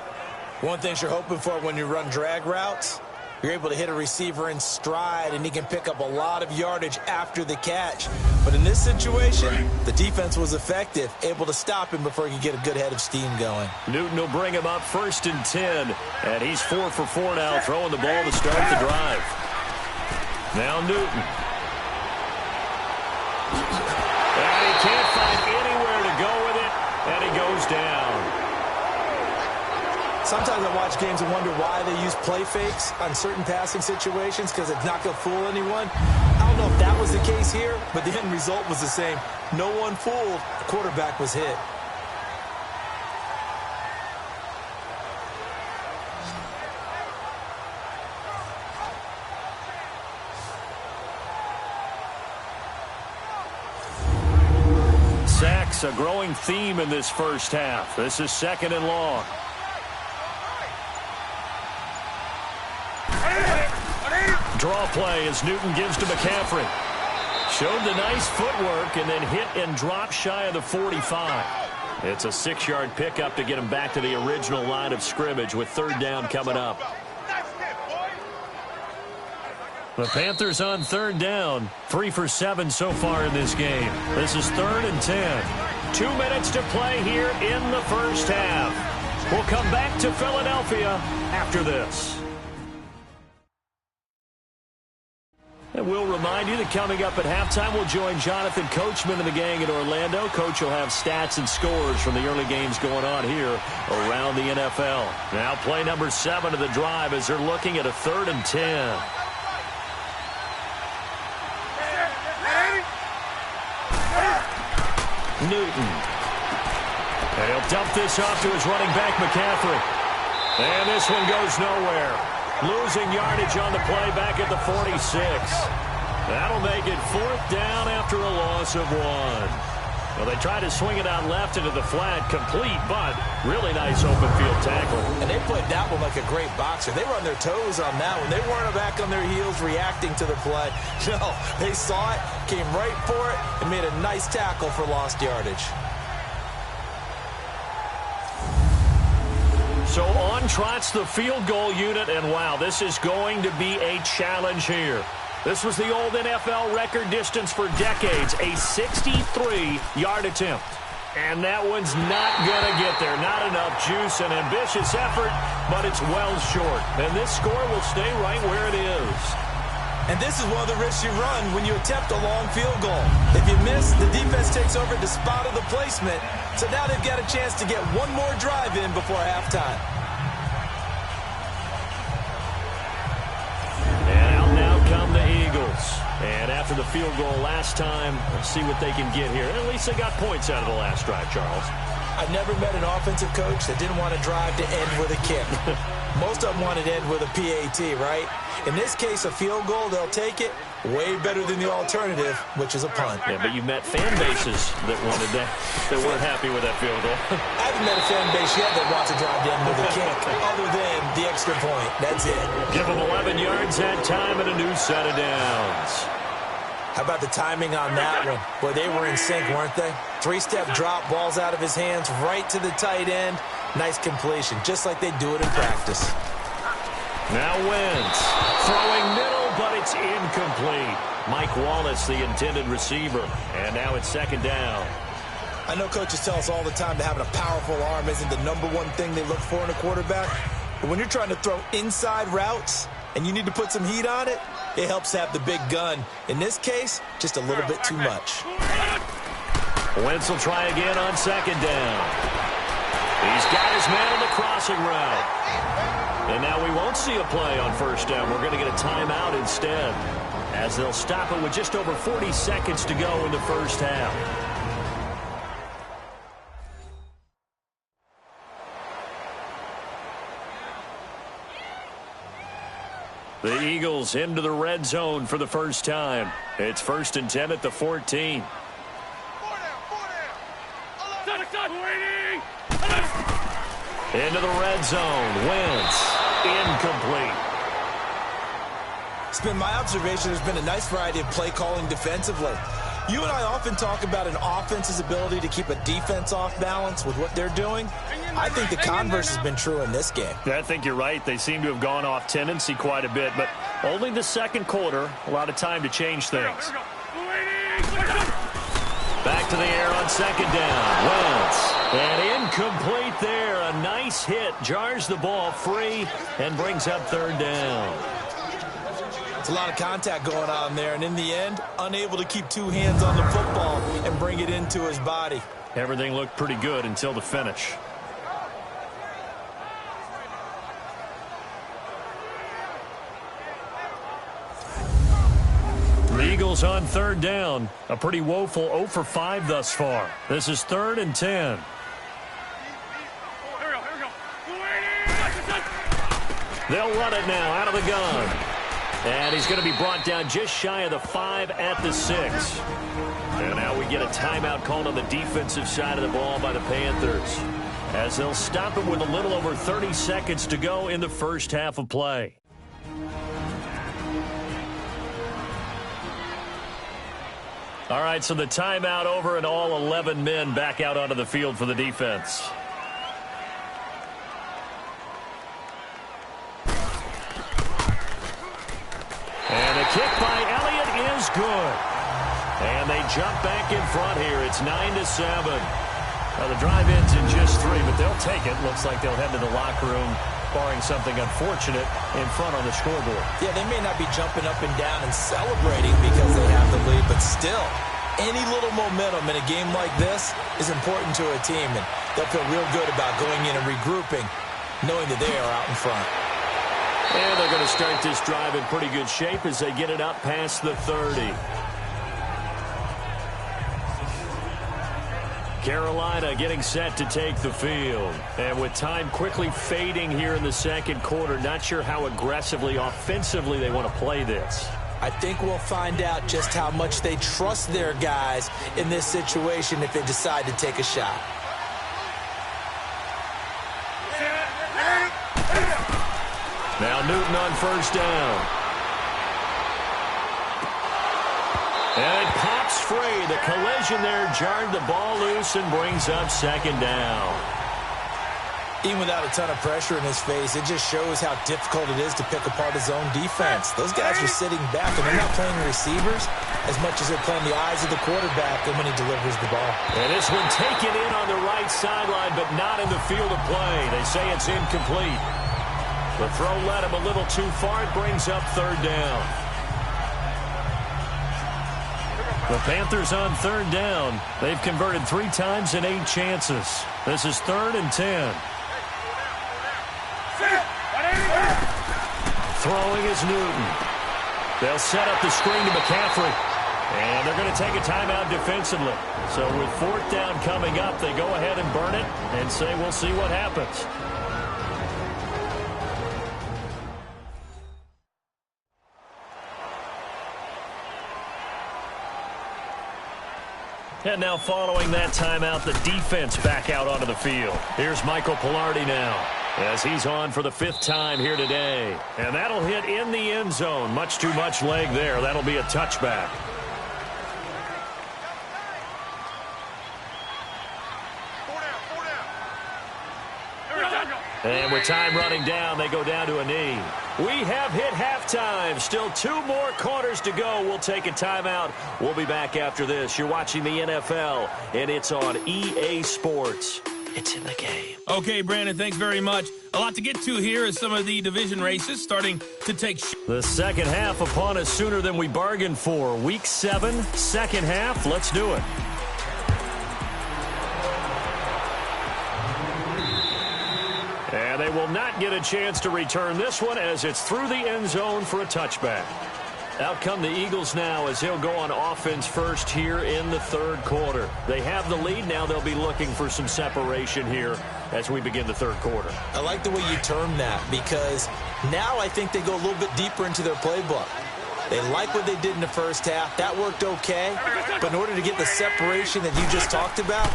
One thing you're hoping for when you run drag routes, you're able to hit a receiver in stride, and he can pick up a lot of yardage after the catch. But in this situation, the defense was effective, able to stop him before he could get a good head of steam going. Newton will bring him up 1st and 10, and he's 4 for 4 now, throwing the ball to start the drive. Now Newton. And he can't find anywhere to go with it, and he goes down. Sometimes I watch games and wonder why they use play fakes on certain passing situations, because it's not going to fool anyone. I don't know if that was the case here, but the end result was the same. No one fooled. The quarterback was hit. Sacks, a growing theme in this first half. This is 2nd and long. Draw play as Newton gives to McCaffrey. Showed the nice footwork and then hit and dropped shy of the 45. It's a 6-yard pickup to get him back to the original line of scrimmage with 3rd down coming up. The Panthers on 3rd down. 3 for 7 so far in this game. This is 3rd and 10. 2 minutes to play here in the first half. We'll come back to Philadelphia after this. And we'll remind you that coming up at halftime, we'll join Jonathan Coachman and the gang in Orlando. Coach will have stats and scores from the early games going on here around the NFL. Now play number 7 of the drive as they're looking at a 3rd and 10. Newton. And he'll dump this off to his running back, McCaffrey. And this one goes nowhere. Losing yardage on the play back at the 46. That'll make it 4th down after a loss of 1. Well, they try to swing it out left into the flat, complete, but really nice open field tackle. And they played that one like a great boxer. They were on their toes on that one. They weren't back on their heels reacting to the play. No, they saw it, came right for it, and made a nice tackle for lost yardage. So on trots the field goal unit, and wow, this is going to be a challenge here. This was the old NFL record distance for decades, a 63-yard attempt. And that one's not going to get there. Not enough juice, an ambitious effort, but it's well short. And this score will stay right where it is. And this is one of the risks you run when you attempt a long field goal. If you miss, the defense takes over the spot of the placement. So now they've got a chance to get one more drive in before halftime. Come the Eagles. And after the field goal last time, let's see what they can get here. At least they got points out of the last drive, Charles. I've never met an offensive coach that didn't want to drive to end with a kick. Most of them wanted to end with a PAT, right? In this case, a field goal, they'll take it. Way better than the alternative, which is a punt. Yeah, but you met fan bases that wanted that, that weren't happy with that field goal. I haven't met a fan base yet that wants to drive to end with a kick, other than the extra point. That's it. Give them 11 yards that time and a new set of downs. How about the timing on that one? Boy, they were in sync, weren't they? Three-step drop, balls out of his hands, right to the tight end. Nice completion, just like they do it in practice. Now Wentz, throwing middle, but it's incomplete. Mike Wallace, the intended receiver, and now it's second down. I know coaches tell us all the time that having a powerful arm isn't the number one thing they look for in a quarterback, but when you're trying to throw inside routes and you need to put some heat on it, it helps have the big gun. In this case, just a little bit too much. Wentz will try again on second down. He's got his man on the crossing route. And now we won't see a play on first down. We're going to get a timeout instead, as they'll stop it with just over 40 seconds to go in the first half. The Eagles into the red zone for the first time. It's 1st and 10 at the 14. Into the red zone. Wentz. Incomplete. It's been my observation there's been a nice variety of play calling defensively. You and I often talk about an offense's ability to keep a defense off balance with what they're doing. I think the converse has been true in this game. I think you're right. They seem to have gone off tendency quite a bit, but only the second quarter, a lot of time to change things. Back to the air on second down. Wentz. And incomplete there. A nice hit. Jars the ball free and brings up third down. It's a lot of contact going on there, and in the end, unable to keep two hands on the football and bring it into his body. Everything looked pretty good until the finish. The Eagles on third down. A pretty woeful 0 for 5 thus far. This is 3rd and 10. They'll run it now out of the gun. And he's going to be brought down just shy of the 5 at the 6. And now we get a timeout called on the defensive side of the ball by the Panthers, as they'll stop it with a little over 30 seconds to go in the first half of play. All right, so the timeout over and all 11 men back out onto the field for the defense. And the kick by Elliott is good. And they jump back in front here. It's 9-7. Now the drive ends in just 3, but they'll take it. Looks like they'll head to the locker room, barring something unfortunate, in front on the scoreboard. Yeah, they may not be jumping up and down and celebrating because they have the lead, but still, any little momentum in a game like this is important to a team, and they'll feel real good about going in and regrouping, knowing that they are out in front. And they're going to start this drive in pretty good shape as they get it up past the 30. Carolina getting set to take the field. And with time quickly fading here in the second quarter, not sure how aggressively, offensively they want to play this. I think we'll find out just how much they trust their guys in this situation if they decide to take a shot. Now Newton on first down. And it pops free. The collision there jarred the ball loose and brings up second down. Even without a ton of pressure in his face, it just shows how difficult it is to pick apart his own defense. Those guys are sitting back, and they're not playing receivers as much as they're playing the eyes of the quarterback and when he delivers the ball. And this one taken in on the right sideline, but not in the field of play. They say it's incomplete. The throw led him a little too far. It brings up third down. The Panthers on third down. They've converted 3 times in 8 chances. This is 3rd and 10. Throwing is Newton. They'll set up the screen to McCaffrey. And they're going to take a timeout defensively. So with 4th down coming up, they go ahead and burn it and say we'll see what happens. And now following that timeout, the defense back out onto the field. Here's Michael Pilardi now as he's on for the 5th time here today. And that'll hit in the end zone. Much too much leg there. That'll be a touchback. And with time running down, they go down to a knee. We have hit halftime. Still 2 more quarters to go. We'll take a timeout. We'll be back after this. You're watching the NFL, and it's on EA Sports. It's in the game. Okay, Brandon, thanks very much. A lot to get to here as some of the division races starting to take shape. The second half upon us sooner than we bargained for. Week 7, second half. Let's do it. And they will not get a chance to return this one as it's through the end zone for a touchback. Out come the Eagles now as he'll go on offense first here in the 3rd quarter. They have the lead. Now they'll be looking for some separation here as we begin the 3rd quarter. I like the way you term that because now I think they go a little bit deeper into their playbook. They like what they did in the first half. That worked okay. But in order to get the separation that you just talked about,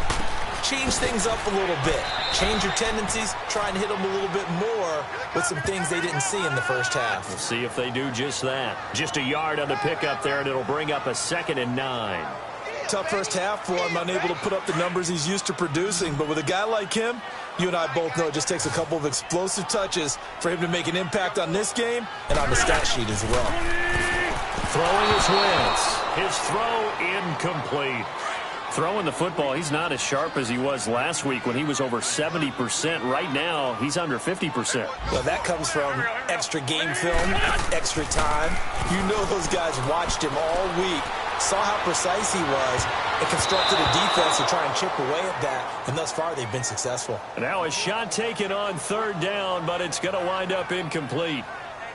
change things up a little bit. Change your tendencies. Try and hit them a little bit more with some things they didn't see in the first half. We'll see if they do just that. Just a yard on the pickup there, and it'll bring up a 2nd and 9. Tough first half for him, unable to put up the numbers he's used to producing. But with a guy like him, you and I both know it just takes a couple of explosive touches for him to make an impact on this game and on the stat sheet as well. Throwing his Wentz. His throw incomplete. Throwing the football, he's not as sharp as he was last week when he was over 70%. Right now, he's under 50%. Well, that comes from extra game film, extra time. You know those guys watched him all week, saw how precise he was, and constructed a defense to try and chip away at that. And thus far, they've been successful. Now a shot taken on 3rd down, but it's going to wind up incomplete.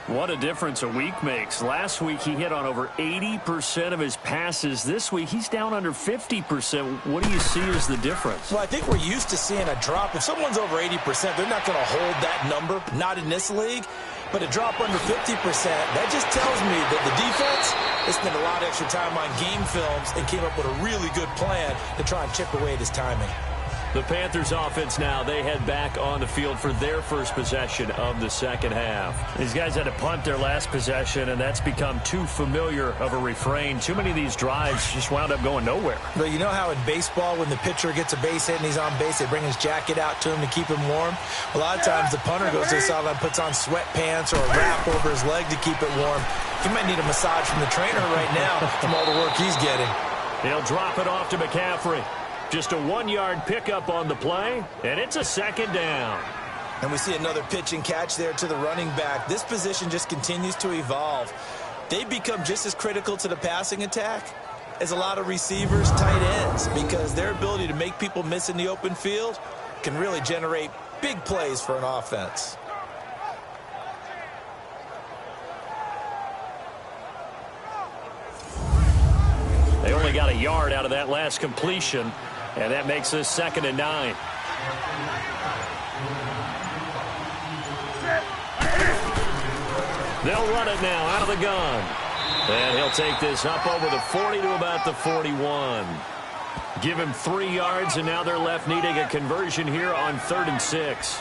What a difference a week makes. Last week, he hit on over 80% of his passes. This week, he's down under 50%. What do you see as the difference? Well, I think we're used to seeing a drop. If someone's over 80%, they're not going to hold that number, not in this league. But a drop under 50%, that just tells me that the defense has spent a lot of extra time on game films and came up with a really good plan to try and chip away at his timing. The Panthers offense now, they head back on the field for their first possession of the second half. These guys had to punt their last possession, and that's become too familiar of a refrain. Too many of these drives just wound up going nowhere. But you know how in baseball, when the pitcher gets a base hit and he's on base, they bring his jacket out to him to keep him warm? A lot of times the punter goes to the sideline, puts on sweatpants or a wrap over his leg to keep it warm. He might need a massage from the trainer right now from all the work he's getting. He'll drop it off to McCaffrey. Just a 1-yard pickup on the play, and it's a 2nd down. And we see another pitch and catch there to the running back. This position just continues to evolve. They become just as critical to the passing attack as a lot of receivers, tight ends, because their ability to make people miss in the open field can really generate big plays for an offense. They only got a yard out of that last completion, and that makes this 2nd and 9. They'll run it now out of the gun. And he'll take this up over the 40 to about the 41. Give him 3 yards, and now they're left needing a conversion here on 3rd and 6.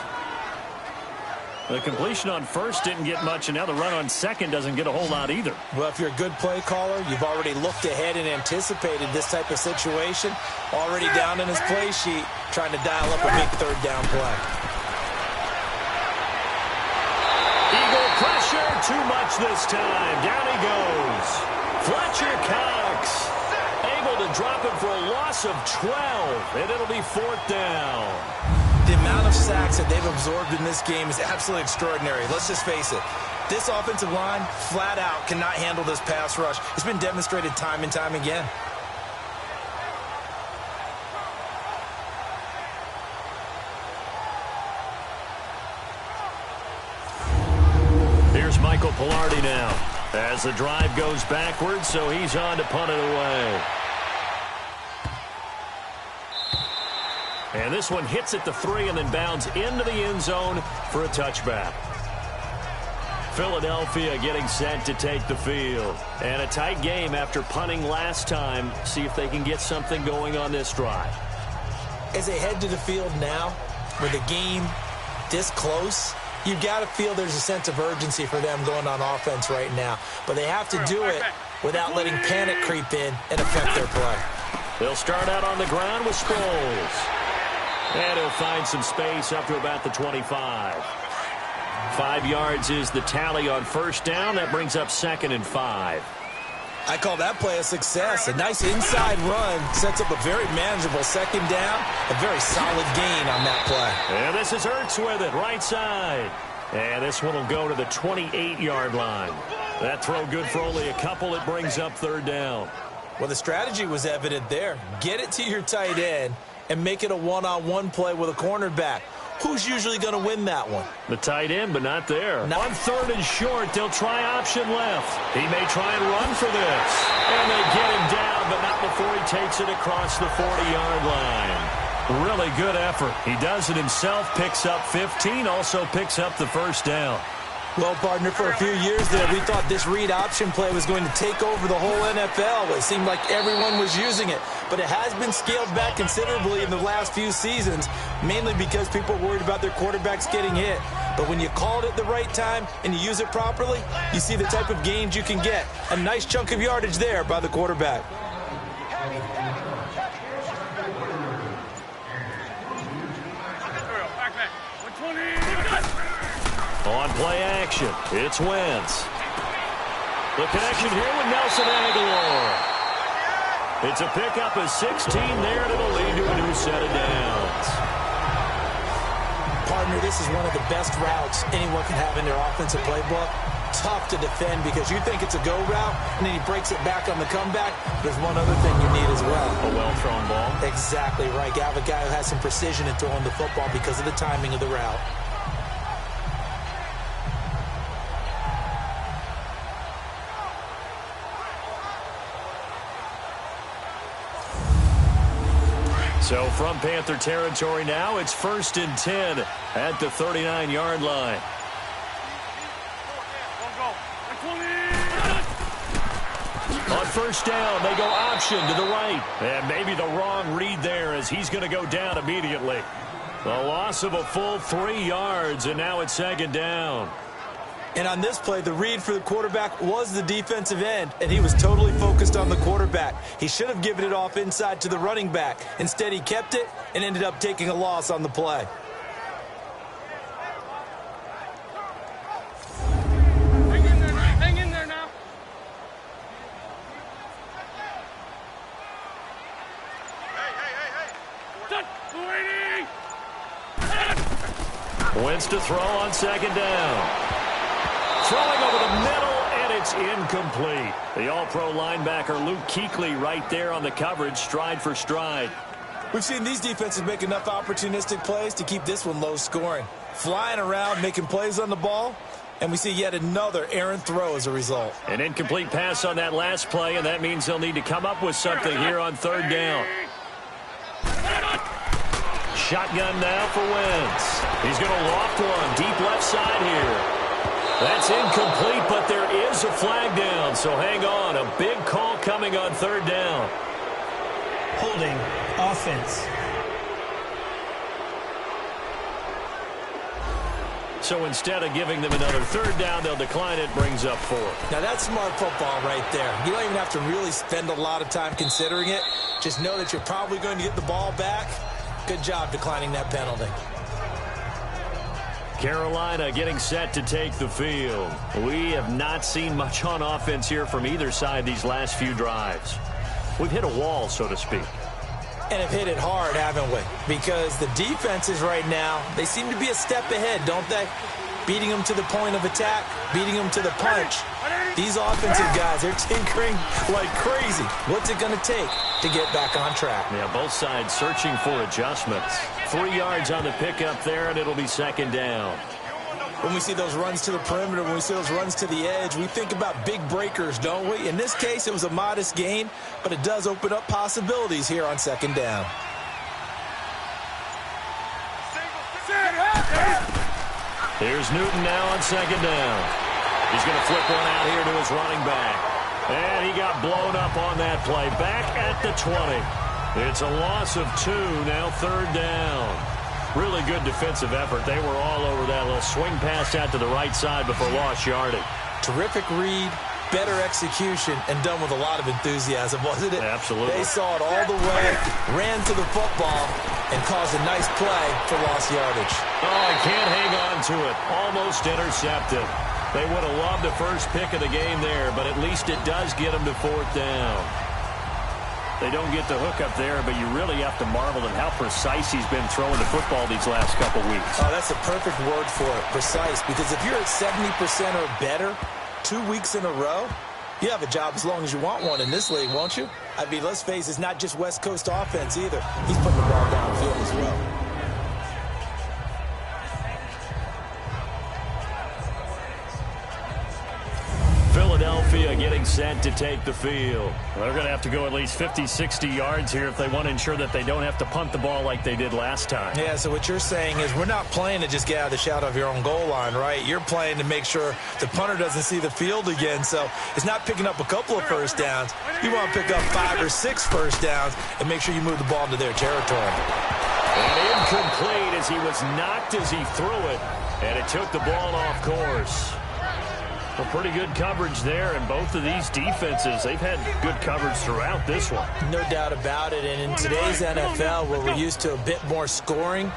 The completion on first didn't get much, and now the run on second doesn't get a whole lot either. Well, if you're a good play caller, you've already looked ahead and anticipated this type of situation. Already down in his play sheet, trying to dial up a big 3rd down play. Eagle pressure, too much this time. Down he goes. Fletcher Cox able to drop him for a loss of 12, and it'll be 4th down. The amount of sacks that they've absorbed in this game is absolutely extraordinary. Let's just face it. This offensive line, flat out, cannot handle this pass rush. It's been demonstrated time and time again. Here's Michael Pilardi now. As the drive goes backwards, so he's on to punt it away. And this one hits at the 3 and then bounds into the end zone for a touchback. Philadelphia getting set to take the field. And a tight game after punting last time. See if they can get something going on this drive. As they head to the field now, with the game this close, you've got to feel there's a sense of urgency for them going on offense right now. But they have to do it without letting panic creep in and affect their play. They'll start out on the ground with Sproles. And he'll find some space up to about the 25. 5 yards is the tally on 1st down. That brings up 2nd and 5. I call that play a success. A nice inside run sets up a very manageable 2nd down. A very solid gain on that play. And this is Ertz with it, right side. And this one will go to the 28-yard line. That throw good for only a couple. It brings up 3rd down. Well, the strategy was evident there. Get it to your tight end and make it a one-on-one play with a cornerback. Who's usually going to win that one? The tight end, but not there. Now on 3rd and short, they'll try option left. He may try and run for this. And they get him down, but not before he takes it across the 40-yard line. Really good effort. He does it himself, picks up 15, also picks up the 1st down. Well, partner, for a few years there, we thought this read option play was going to take over the whole NFL. It seemed like everyone was using it. But it has been scaled back considerably in the last few seasons, mainly because people are worried about their quarterbacks getting hit. But when you call it at the right time and you use it properly, you see the type of gains you can get. A nice chunk of yardage there by the quarterback. On play action, it's Wentz. The connection here with Nelson Aguilar. It's a pickup of 16 there, and it'll lead to a new set of downs. Partner, this is one of the best routes anyone can have in their offensive playbook. Tough to defend because you think it's a go route, and then he breaks it back on the comeback. There's one other thing you need as well. A well-thrown ball. Exactly right. You have a guy who has some precision in throwing the football because of the timing of the route. So from Panther territory now, it's 1st and 10 at the 39-yard line. On 1st down, they go option to the right. And maybe the wrong read there as he's going to go down immediately. A loss of a full 3 yards, and now it's 2nd down. And on this play, the read for the quarterback was the defensive end, and he was totally focused on the quarterback. He should have given it off inside to the running back. Instead, he kept it and ended up taking a loss on the play. Hang in there now. Hey. Wentz to throw on 2nd down. Throwing over the middle, and it's incomplete. The all-pro linebacker Luke Kuechly right there on the coverage, stride for stride. We've seen these defenses make enough opportunistic plays to keep this one low scoring. Flying around, making plays on the ball, and we see yet another errant throw as a result. An incomplete pass on that last play, and that means they'll need to come up with something here on 3rd down. Shotgun now for Wentz. He's going to loft one deep left side here. That's incomplete, but there is a flag down, so hang on. A big call coming on third down. Holding. Offense. So instead of giving them another third down, they'll decline it, brings up 4. Now that's smart football right there. You don't even have to really spend a lot of time considering it. Just know that you're probably going to get the ball back. Good job declining that penalty. Carolina getting set to take the field. We have not seen much on offense here from either side these last few drives. We've hit a wall, so to speak. And have hit it hard, haven't we? Because the defenses right now, they seem to be a step ahead, don't they? Beating them to the point of attack, beating them to the punch. These offensive guys, they're tinkering like crazy. What's it going to take to get back on track? Yeah, both sides searching for adjustments. 3 yards on the pickup there, and it'll be second down. When we see those runs to the perimeter, when we see those runs to the edge, we think about big breakers, don't we? In this case, it was a modest gain, but it does open up possibilities here on second down. Here's Newton now on second down. He's going to flip one out here to his running back. And he got blown up on that play. Back at the 20. It's a loss of 2, now third down. Really good defensive effort. They were all over that little swing pass out to the right side before lost yardage. Terrific read, better execution, and done with a lot of enthusiasm, wasn't it? Absolutely. They saw it all the way, ran to the football, and caused a nice play for lost yardage. Oh, I can't hang on to it. Almost intercepted. They would have loved the first pick of the game there, but at least it does get them to fourth down. They don't get the hook up there, but you really have to marvel at how precise he's been throwing the football these last couple weeks. Oh, that's a perfect word for it, precise, because if you're at 70% or better 2 weeks in a row, you have a job as long as you want one in this league, won't you? I mean, let's face it, it's not just West Coast offense either. He's putting the ball downfield as well. Philadelphia getting set to take the field. They're going to have to go at least 50, 60 yards here if they want to ensure that they don't have to punt the ball like they did last time. Yeah, so what you're saying is we're not playing to just get out of the shadow of your own goal line, right? You're playing to make sure the punter doesn't see the field again. So it's not picking up a couple of first downs. You want to pick up 5 or 6 first downs and make sure you move the ball into their territory. And incomplete as he was knocked as he threw it. And it took the ball off course. Well, pretty good coverage there, and both of these defenses, they've had good coverage throughout this one. No doubt about it, and in today's NFL, where we're used to a bit more scoring,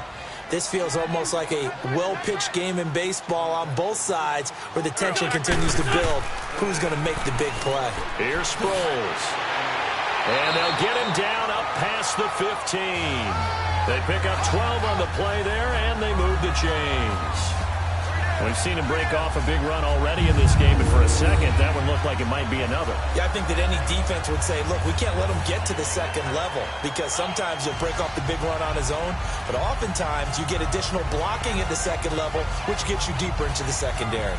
this feels almost like a well-pitched game in baseball on both sides where the tension continues to build. Who's going to make the big play? Here's Sproles. And they'll get him down up past the 15. They pick up 12 on the play there, and they move the chains. We've seen him break off a big run already in this game, but for a second, that one looked like it might be another. Yeah, I think that any defense would say, look, we can't let him get to the second level because sometimes he'll break off the big run on his own, but oftentimes you get additional blocking at the second level, which gets you deeper into the secondary.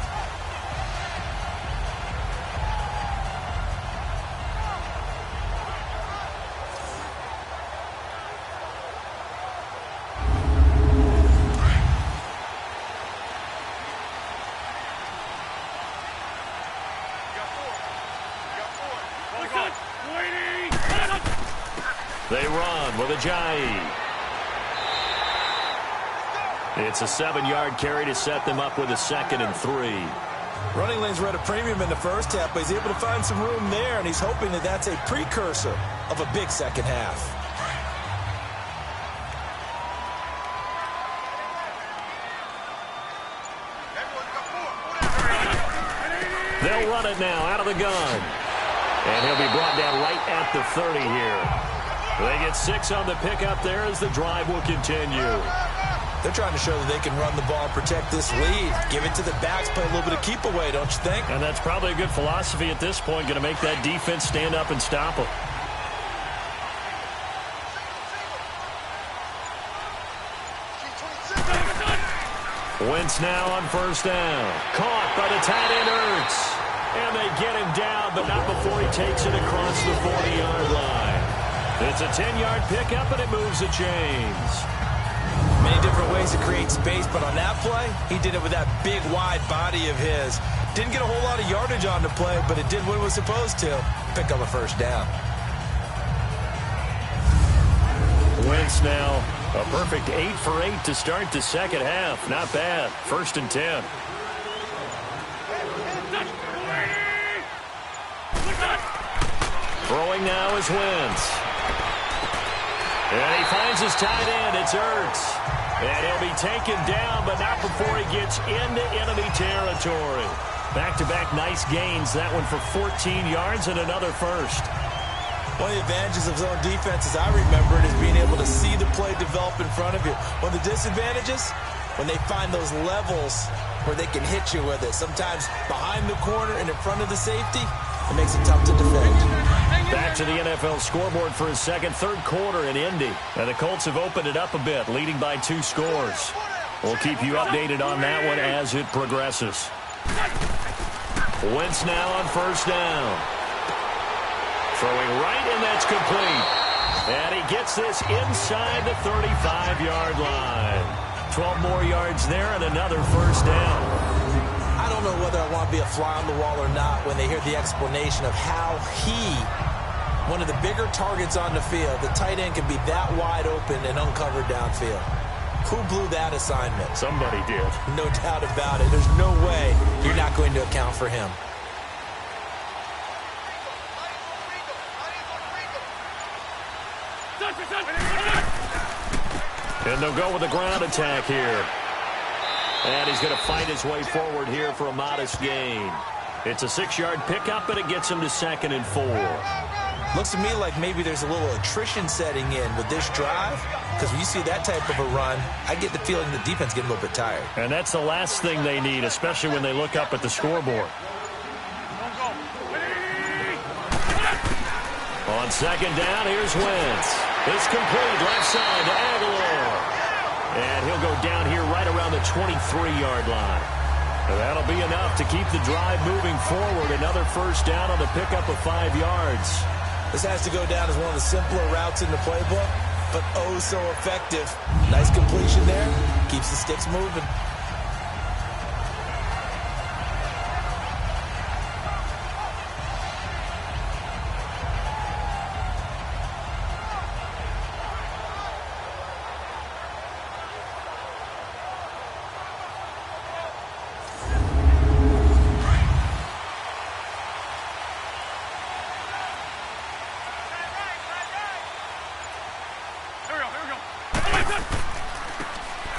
They run with Ajayi. It's a 7-yard carry to set them up with a 2nd and 3. Running lanes were at a premium in the first half, but he's able to find some room there, and he's hoping that that's a precursor of a big second half. They'll run it now out of the gun. And he'll be brought down right at the 30 here. They get 6 on the pickup there as the drive will continue. They're trying to show that they can run the ball and protect this lead. Give it to the backs, play a little bit of keep away, don't you think? And that's probably a good philosophy at this point, going to make that defense stand up and stop them. Wentz now on first down. Caught by the tight end Ertz. And they get him down, but not before he takes it across the 40-yard line. It's a 10-yard pickup, and it moves the chains. Many different ways to create space, but on that play, he did it with that big, wide body of his. Didn't get a whole lot of yardage on the play, but it did what it was supposed to. Pick up a first down. Wentz now, a perfect 8 for 8 to start the second half. Not bad. 1st and 10. Throwing now is Wentz. And he finds his tight end. It's Ertz. And he'll be taken down, but not before he gets into enemy territory. Back-to-back nice gains. That one for 14 yards and another first. One of the advantages of zone defense, as I remember it, is being able to see the play develop in front of you. One of the disadvantages, when they find those levels where they can hit you with it. Sometimes behind the corner and in front of the safety, it makes it tough to defend. Back to the NFL scoreboard for his third quarter in Indy. And the Colts have opened it up a bit, leading by 2 scores. We'll keep you updated on that one as it progresses. Wentz now on 1st down. Throwing right, and that's complete. And he gets this inside the 35-yard line. 12 more yards there and another 1st down. I don't know whether I want to be a fly on the wall or not when they hear the explanation of how one of the bigger targets on the field, the tight end can be that wide open and uncovered downfield. Who blew that assignment? Somebody did. No doubt about it. There's no way you're not going to account for him. And they'll go with a ground attack here. And he's going to fight his way forward here for a modest gain. It's a 6-yard pickup, and it gets him to 2nd and 4. Looks to me like maybe there's a little attrition setting in with this drive, because when you see that type of a run, I get the feeling the defense getting a little bit tired. And that's the last thing they need, especially when they look up at the scoreboard. On 2nd down, here's Wentz. It's complete, left side to Aguilar. And he'll go down here right around the 23-yard line. And that'll be enough to keep the drive moving forward. Another 1st down on the pickup of 5 yards. This has to go down as one of the simpler routes in the playbook, but oh so effective. Nice completion there. Keeps the sticks moving.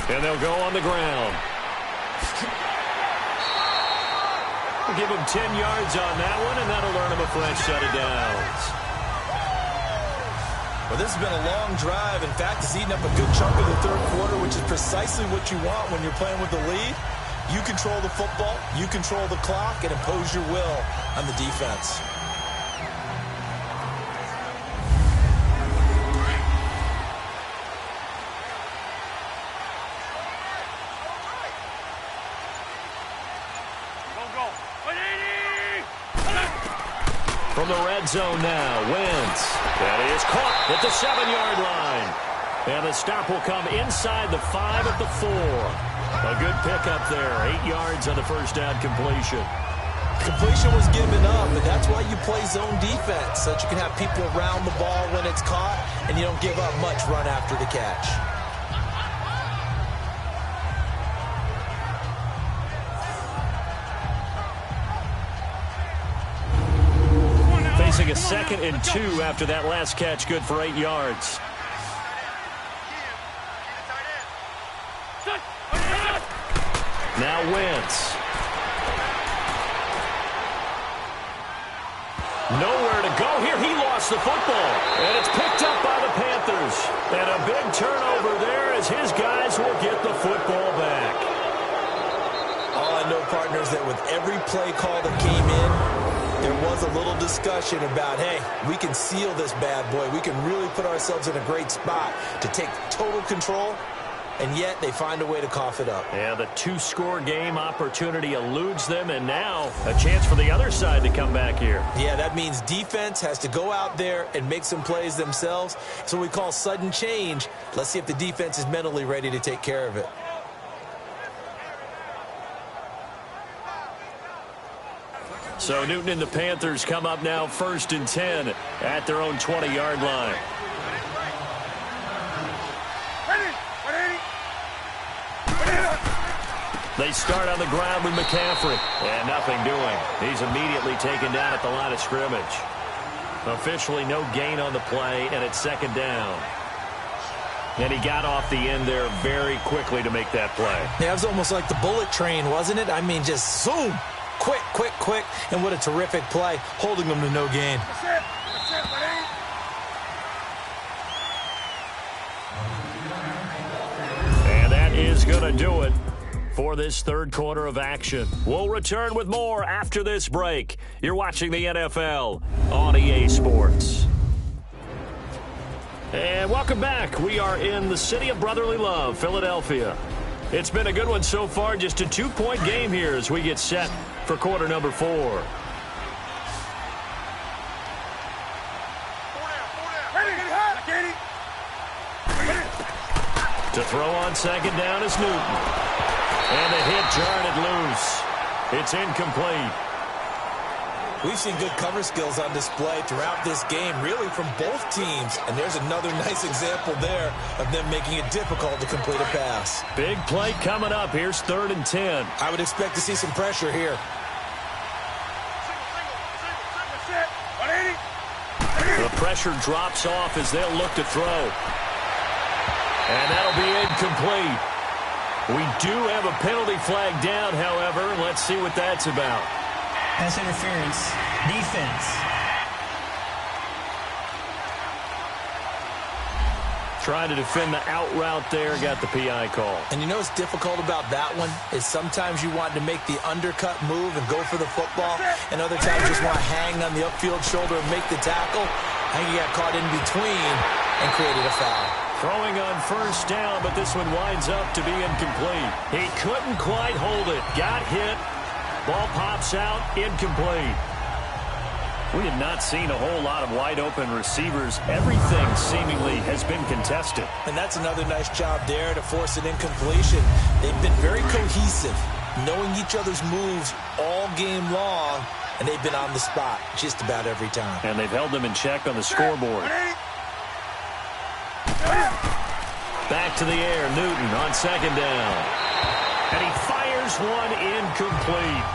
And they'll go on the ground. We'll give him 10 yards on that one, and that'll earn him a fresh set of downs. Well, this has been a long drive. In fact, it's eaten up a good chunk of the 3rd quarter, which is precisely what you want when you're playing with the lead. You control the football, you control the clock, and impose your will on the defense. From the red zone now, Wentz. That is caught at the 7-yard line. And the stop will come inside the 5 at the 4. A good pickup there. 8 yards on the 1st down completion. Completion was given up, and that's why you play zone defense, so that you can have people around the ball when it's caught, and you don't give up much run after the catch. Facing a 2nd and 2 after that last catch, good for 8 yards. Now Wentz. Nowhere to go here. He lost the football. And it's picked up by the Panthers. And a big turnover there as his guys will get the football back. All I know, partners, that with every play call that came in, there was a little discussion about, hey, we can seal this bad boy. We can really put ourselves in a great spot to take total control. and yet they find a way to cough it up. Yeah, the two-score game opportunity eludes them, and now a chance for the other side to come back here. Yeah, that means defense has to go out there and make some plays themselves. So we call sudden change. Let's see if the defense is mentally ready to take care of it. So Newton and the Panthers come up now 1st and 10 at their own 20-yard line. They start on the ground with McCaffrey, and nothing doing. He's immediately taken down at the line of scrimmage. Officially no gain on the play, and it's 2nd down. And he got off the end there very quickly to make that play. Yeah, it was almost like the bullet train, wasn't it? I mean, just zoom. Quick, quick, quick. And what a terrific play, holding them to no gain. And that is going to do it for this third quarter of action. We'll return with more after this break. You're watching the NFL on EA Sports. And welcome back. We are in the city of brotherly love, Philadelphia. It's been a good one so far. Just a 2-point game here as we get set for quarter number 4. To throw on 2nd down is Newton. And the hit jarred it loose. It's incomplete. We've seen good cover skills on display throughout this game, really from both teams. And there's another nice example there of them making it difficult to complete a pass. Big play coming up. Here's 3rd and 10. I would expect to see some pressure here. The pressure drops off as they'll look to throw. And that'll be incomplete. We do have a penalty flag down, however. Let's see what that's about. Pass interference. Defense. Trying to defend the out route there. Got the PI call. And you know what's difficult about that one is sometimes you want to make the undercut move and go for the football, and other times just want to hang on the upfield shoulder and make the tackle. I think he got caught in between and created a foul. Throwing on 1st down, but this one winds up to be incomplete. He couldn't quite hold it. Got hit. Ball pops out. Incomplete. We have not seen a whole lot of wide-open receivers. Everything seemingly has been contested. And that's another nice job there to force an incompletion. They've been very cohesive, knowing each other's moves all game long, and they've been on the spot just about every time. And they've held them in check on the scoreboard. Back to the air, Newton on 2nd down. And he fires one incomplete.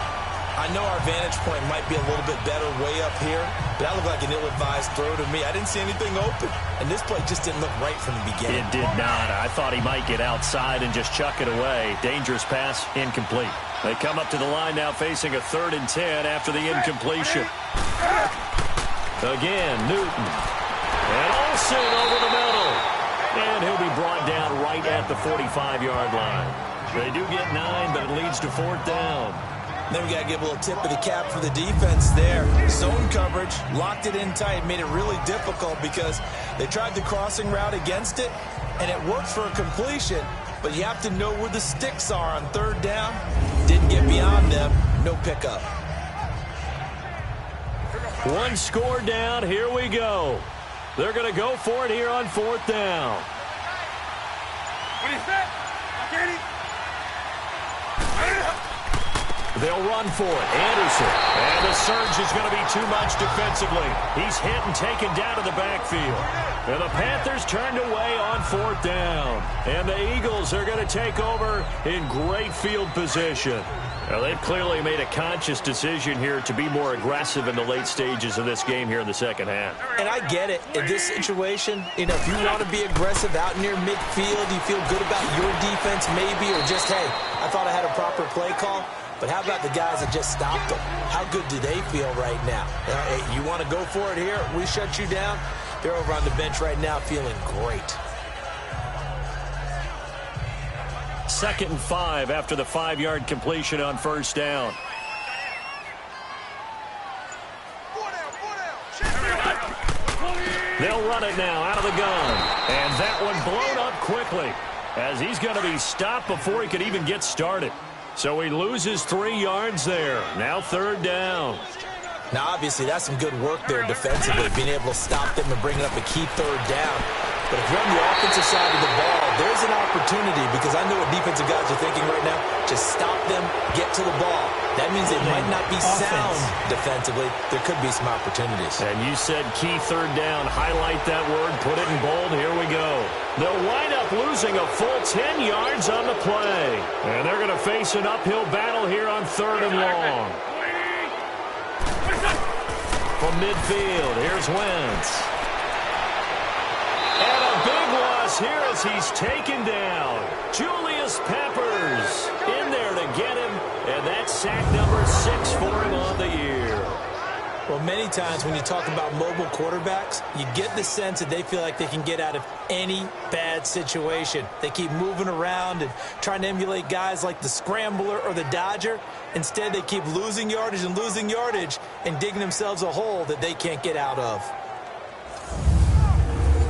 I know our vantage point might be a little bit better way up here, but that looked like an ill-advised throw to me. I didn't see anything open, and this play just didn't look right from the beginning. It did not. I thought he might get outside and just chuck it away. Dangerous pass, incomplete. They come up to the line now facing a 3rd and 10 after the incompletion. Again, Newton. And Olsen over the middle. And he'll be brought down right at the 45-yard line. They do get 9, but it leads to 4th down. Then we got to give a little tip of the cap for the defense there. Zone coverage, locked it in tight, made it really difficult because they tried the crossing route against it, and it worked for a completion, but you have to know where the sticks are on 3rd down. Didn't get beyond them, no pickup. One score down, here we go. They're going to go for it here on 4th down. What is that? They'll run for it. Anderson. And the surge is going to be too much defensively. He's hit and taken down to the backfield. And the Panthers turned away on 4th down. And the Eagles are going to take over in great field position. Now, they've clearly made a conscious decision here to be more aggressive in the late stages of this game here in the second half. And I get it. In this situation, you know, if you want to be aggressive out near midfield, you feel good about your defense maybe, or just, hey, I thought I had a proper play call. But how about the guys that just stopped them? How good do they feel right now? Hey, you want to go for it here? We shut you down? They're over on the bench right now feeling great. 2nd and 5 after the 5-yard completion on 1st down. They'll run it now out of the gun. And that one blown up quickly. as he's going to be stopped before he could even get started. So he loses 3 yards there. Now 3rd down. Now, obviously, that's some good work there defensively, being able to stop them and bring up a key 3rd down. But if you're on the offensive side of the ball, there's an opportunity, because I know what defensive guys are thinking right now. Just stop them, get to the ball. That means they might not be sound defensively. There could be some opportunities. And you said key 3rd down. Highlight that word. Put it in bold. Here we go. They'll wind up losing a full 10 yards on the play. And they're going to face an uphill battle here on 3rd and long. From midfield, here's Wentz. And a big loss here as he's taken down. Julius Peppers in there to get him, and that's sack number 6 for him on the year. Well, many times when you talk about mobile quarterbacks, you get the sense that they feel like they can get out of any bad situation. They keep moving around and trying to emulate guys like the Scrambler or the Dodger. Instead, they keep losing yardage and digging themselves a hole that they can't get out of.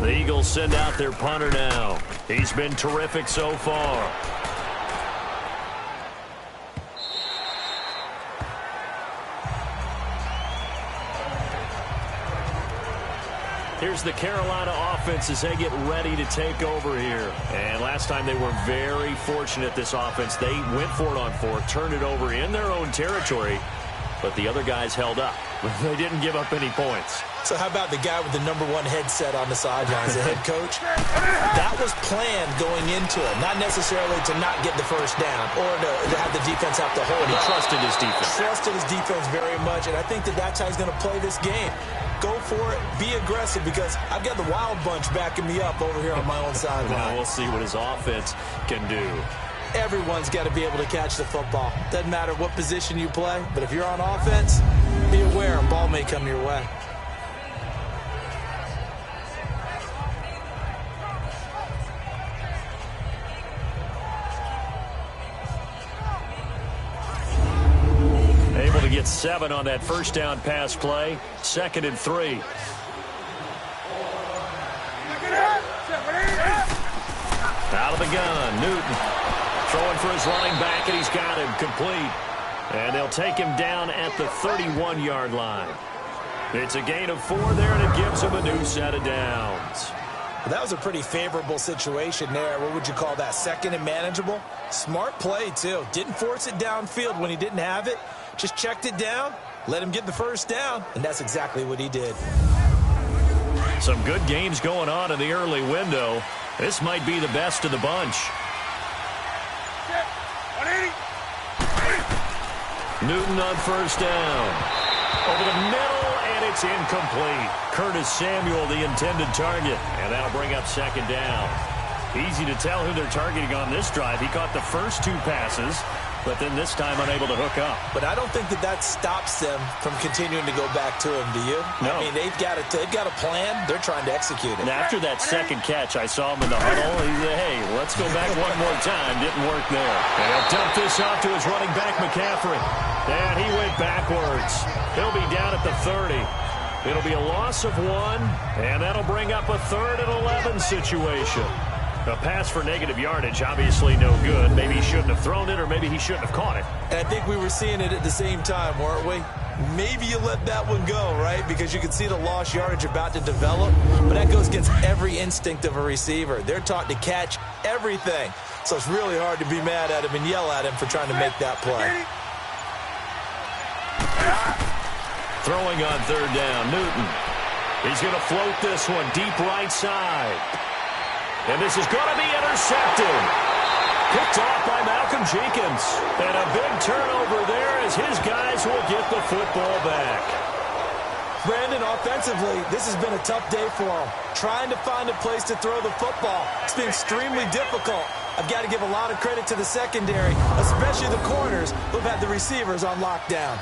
The Eagles send out their punter now. He's been terrific so far. Here's the Carolina offense as they get ready to take over here. And last time they were very fortunate, this offense. They went for it on 4th, turned it over in their own territory, but the other guys held up. They didn't give up any points. So how about the guy with the #1 headset on the sidelines, the head coach? That was planned going into it, not necessarily to not get the 1st down or to have the defense have to hold. He trusted his defense. Trusted his defense very much, and I think that's how he's going to play this game. Go for it. Be aggressive, because I've got the wild bunch backing me up over here on my own sideline. Now we'll see what his offense can do. Everyone's got to be able to catch the football. Doesn't matter what position you play, but if you're on offense, be aware a ball may come your way. Able to get 7 on that 1st down pass play. 2nd and 3. Out of the gun, Newton throwing for his running back, and he's got him complete. And they'll take him down at the 31-yard line. It's a gain of 4 there, and it gives him a new set of downs. That was a pretty favorable situation there. What would you call that? 2nd and manageable? Smart play, too. Didn't force it downfield when he didn't have it. Just checked it down, let him get the 1st down, and that's exactly what he did. Some good games going on in the early window. This might be the best of the bunch. Newton on 1st down. Over the middle, and it's incomplete. Curtis Samuel, the intended target, and that'll bring up 2nd down. Easy to tell who they're targeting on this drive. He caught the first 2 passes, but then this time unable to hook up. But I don't think that stops them from continuing to go back to him, do you? No. I mean, they've got a plan. They're trying to execute it. And after that 2nd catch, I saw him in the huddle. He said, hey, let's go back one more time. Didn't work there. And he'll dump this off to his running back, McCaffrey. And he went backwards. He'll be down at the 30. It'll be a loss of 1, and that'll bring up a 3rd and 11 situation. A pass for negative yardage, obviously no good. Maybe he shouldn't have thrown it, or maybe he shouldn't have caught it. And I think we were seeing it at the same time, weren't we? Maybe you let that one go, right? Because you can see the lost yardage about to develop. But that goes against every instinct of a receiver. They're taught to catch everything. So it's really hard to be mad at him and yell at him for trying to make that play. Throwing on 3rd down, Newton. He's going to float this one deep right side. And this is going to be intercepted. Picked off by Malcolm Jenkins. And a big turnover there as his guys will get the football back. Brandon, offensively, this has been a tough day for him. Trying to find a place to throw the football. It's been extremely difficult. I've got to give a lot of credit to the secondary, especially the corners who've had the receivers on lockdown.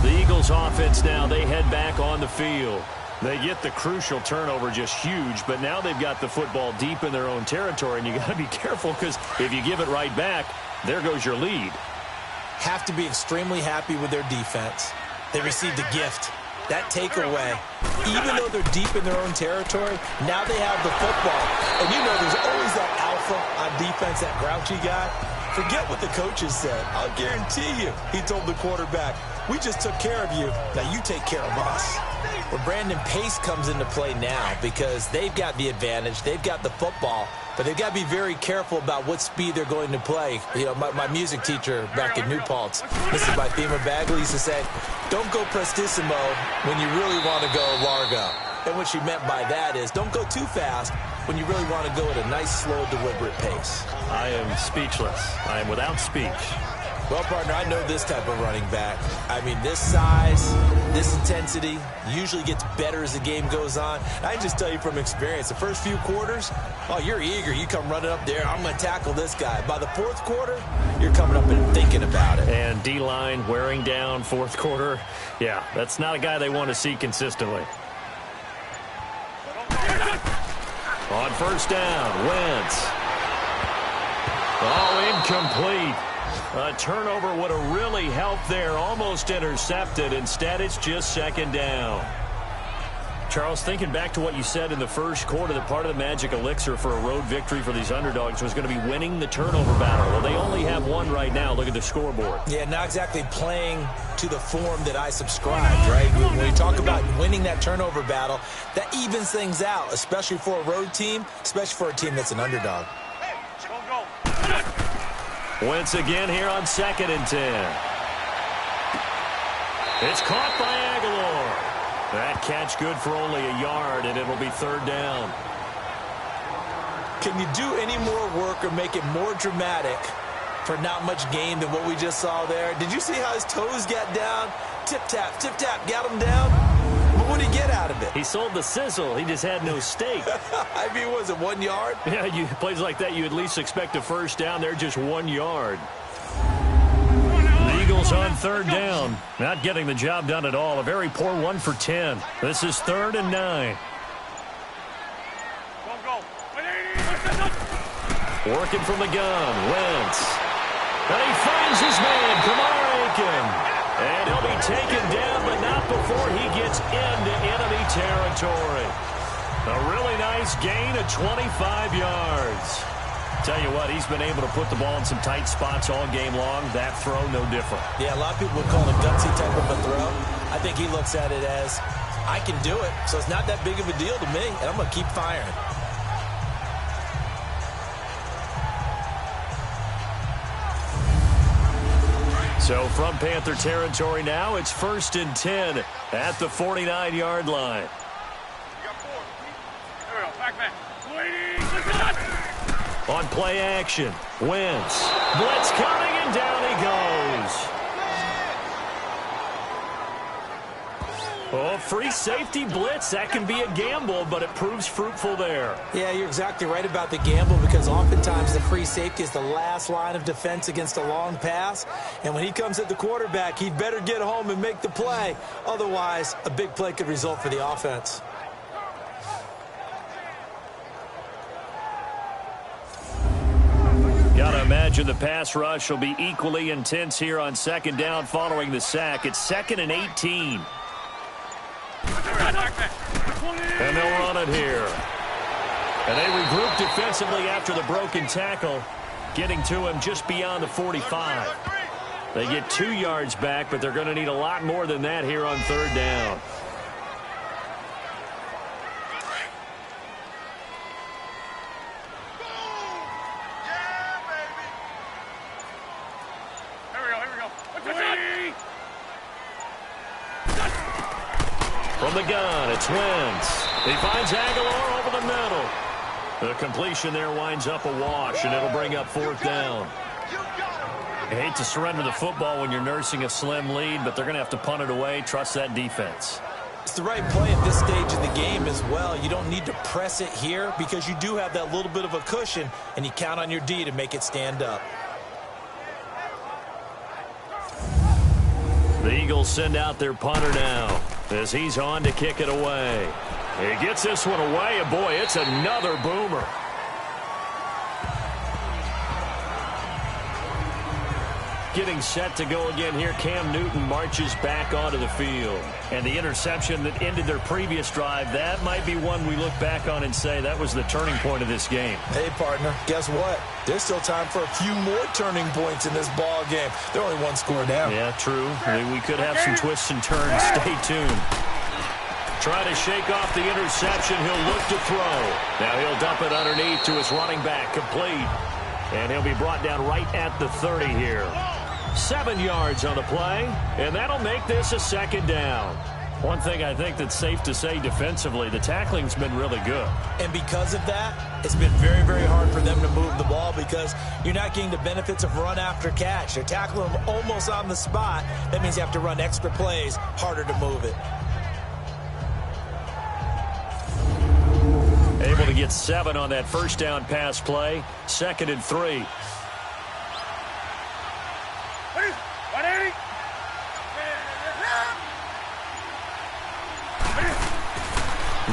The Eagles offense now, they head back on the field. They get the crucial turnover, just huge, but now they've got the football deep in their own territory, and you got to be careful because if you give it right back, There goes your lead. Have to be extremely happy with their defense. They received a gift. That takeaway, even though they're deep in their own territory, now they have the football. And you know there's always that alpha on defense, that grouchy guy. Forget what the coaches said. I'll guarantee you, he told the quarterback, we just took care of you. Now you take care of us. Well, Brandon, pace comes into play now because they've got the advantage. They've got the football, but they've got to be very careful about what speed they're going to play. You know, my music teacher back in New Paltz, Mrs. Bythema Bagley, used to say, don't go prestissimo when you really want to go largo. And what she meant by that is don't go too fast when you really want to go at a nice, slow, deliberate pace. I am speechless. I am without speech. Well, partner, I know this type of running back. I mean, this size, this intensity usually gets better as the game goes on. I can just tell you from experience, the first few quarters, oh, you're eager. You come running up there, I'm going to tackle this guy. By the fourth quarter, you're coming up and thinking about it. And D-line wearing down fourth quarter. Yeah, that's not a guy they want to see consistently. On first down, Wentz. Oh, incomplete. A turnover would have really helped there. Almost intercepted. Instead, it's just second down. Charles, thinking back to what you said in the first quarter, that part of the magic elixir for a road victory for these underdogs was going to be winning the turnover battle. Well, they only have one right now. Look at the scoreboard. Yeah, not exactly playing to the form that I subscribed, right? When we talk about winning that turnover battle, that evens things out, especially for a road team, especially for a team that's an underdog. Wentz again here on 2nd and 10. It's caught by Aguilar. That catch good for only a yard, and it'll be third down. Can you do any more work or make it more dramatic for not much gain than what we just saw there? Did you see how his toes got down? Tip-tap, got him down. But what did he get out of it? He sold the sizzle. He just had no steak. I mean, was it 1 yard? Yeah, plays like that, you at least expect a first down. They're just 1 yard. The Eagles on third down. Not getting the job done at all. A very poor 1 for 10. This is 3rd and 9. Working from the gun. Wentz. And he finds his man, Kamar Aiken. And he'll be taken down, but not before he gets into enemy territory. A really nice gain of 25 yards. Tell you what, he's been able to put the ball in some tight spots all game long. That throw, no different. Yeah, a lot of people would call it a gutsy type of a throw. I think he looks at it as, I can do it, so it's not that big of a deal to me, and I'm going to keep firing. So from Panther territory now, it's 1st and 10 at the 49-yard line. On play action, Wentz. Blitz coming, and down he goes. Oh, free safety blitz. That can be a gamble, but it proves fruitful there. Yeah, you're exactly right about the gamble because oftentimes the free safety is the last line of defense against a long pass. And when he comes at the quarterback, he'd better get home and make the play. Otherwise, a big play could result for the offense. Gotta imagine the pass rush will be equally intense here on 2nd down following the sack. It's 2nd and 18. And they'll run it here. And they regroup defensively after the broken tackle, getting to him just beyond the 45. They get 2 yards back, but they're going to need a lot more than that here on 3rd down. From the gun, it's Wentz. He finds Aguilar over the middle. The completion there winds up a wash, and it'll bring up 4th down. You hate to surrender the football when you're nursing a slim lead, but they're going to have to punt it away. Trust that defense. It's the right play at this stage of the game as well. You don't need to press it here because you do have that little bit of a cushion, and you count on your D to make it stand up. The Eagles send out their punter now as he's on to kick it away. He gets this one away, and boy, it's another boomer. getting set to go again here. Cam Newton marches back onto the field. And the interception that ended their previous drive, that might be one we look back on and say that was the turning point of this game. Hey, partner, guess what? There's still time for a few more turning points in this ball game. They're only one score down. Yeah, true. We could have some twists and turns. Stay tuned. Trying to shake off the interception. He'll look to throw. Now he'll dump it underneath to his running back. Complete. And he'll be brought down right at the 30 here. 7 yards on the play, and that'll make this a second down. One thing I think that's safe to say defensively, the tackling's been really good. And because of that, it's been very, very hard for them to move the ball because you're not getting the benefits of run after catch. They're tackling them almost on the spot. That means you have to run extra plays, harder to move it. Able to get 7 on that first down pass play. 2nd and 3.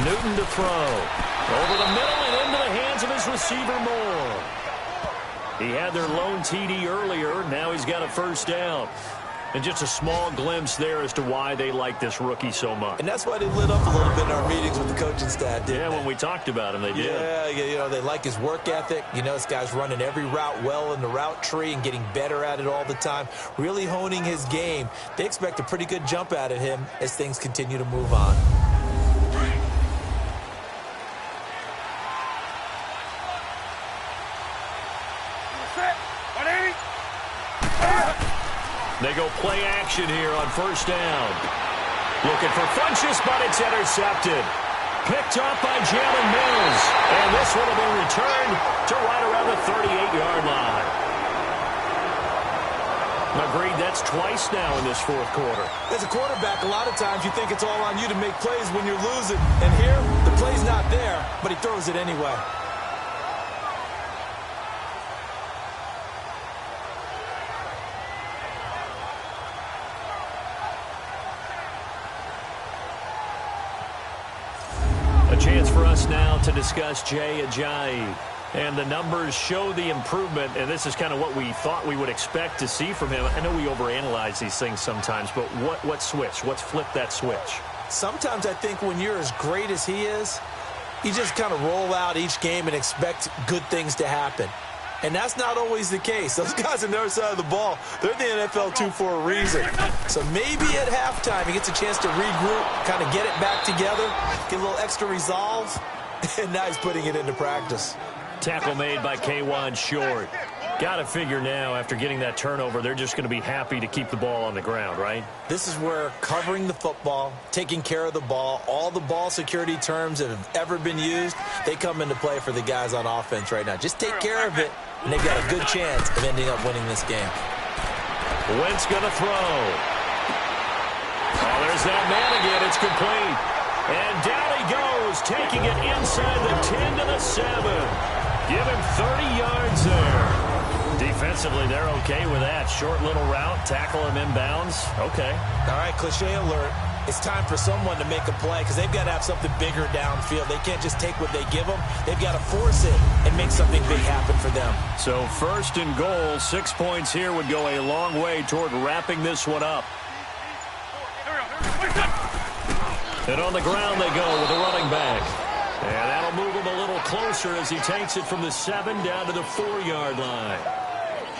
Newton to throw. Over the middle and into the hands of his receiver Moore. He had their lone TD earlier. Now he's got a first down. And just a small glimpse there as to why they like this rookie so much. And that's why they lit up a little bit in our meetings with the coaching staff, didn't they? When we talked about him, they did. Yeah, you know, they like his work ethic. You know, this guy's running every route well in the route tree and getting better at it all the time, really honing his game. They expect a pretty good jump out of him as things continue to move on. They go play action here on first down. Looking for Funchess, but it's intercepted. Picked up by Jalen Mills. And this one will be returned to right around the 38-yard line. Agreed, that's twice now in this fourth quarter. As a quarterback, a lot of times you think it's all on you to make plays when you're losing. And here, the play's not there, but he throws it anyway. A chance for us now to discuss Jay Ajayi. And the numbers show the improvement, and this is kind of what we thought we would expect to see from him. I know we overanalyze these things sometimes, but what switch? What's flipped that switch? Sometimes I think when you're as great as he is, you just kind of roll out each game and expect good things to happen. And that's not always the case. Those guys on the other side of the ball, they're the NFL 2 for a reason. So maybe at halftime he gets a chance to regroup, kind of get it back together, get a little extra resolve, and now he's putting it into practice. Tackle made by K'Wan Short. Got to figure now, after getting that turnover, they're just going to be happy to keep the ball on the ground, right? This is where covering the football, taking care of the ball, all the ball security terms that have ever been used, they come into play for the guys on offense right now. Just take care of it, and they've got a good chance of ending up winning this game. Wentz going to throw. Oh, there's that man again. It's complete. And down he goes, taking it inside the 10 to the 7. Give him 30 yards there. Defensively, they're okay with that. Short little route, tackle him inbounds. Okay. All right, cliche alert. It's time for someone to make a play because they've got to have something bigger downfield. They can't just take what they give them. They've got to force it and make something big happen for them. So 1st and goal, 6 points here would go a long way toward wrapping this one up. And on the ground they go with the running back. And that'll move him a little closer as he takes it from the 7 down to the 4-yard line.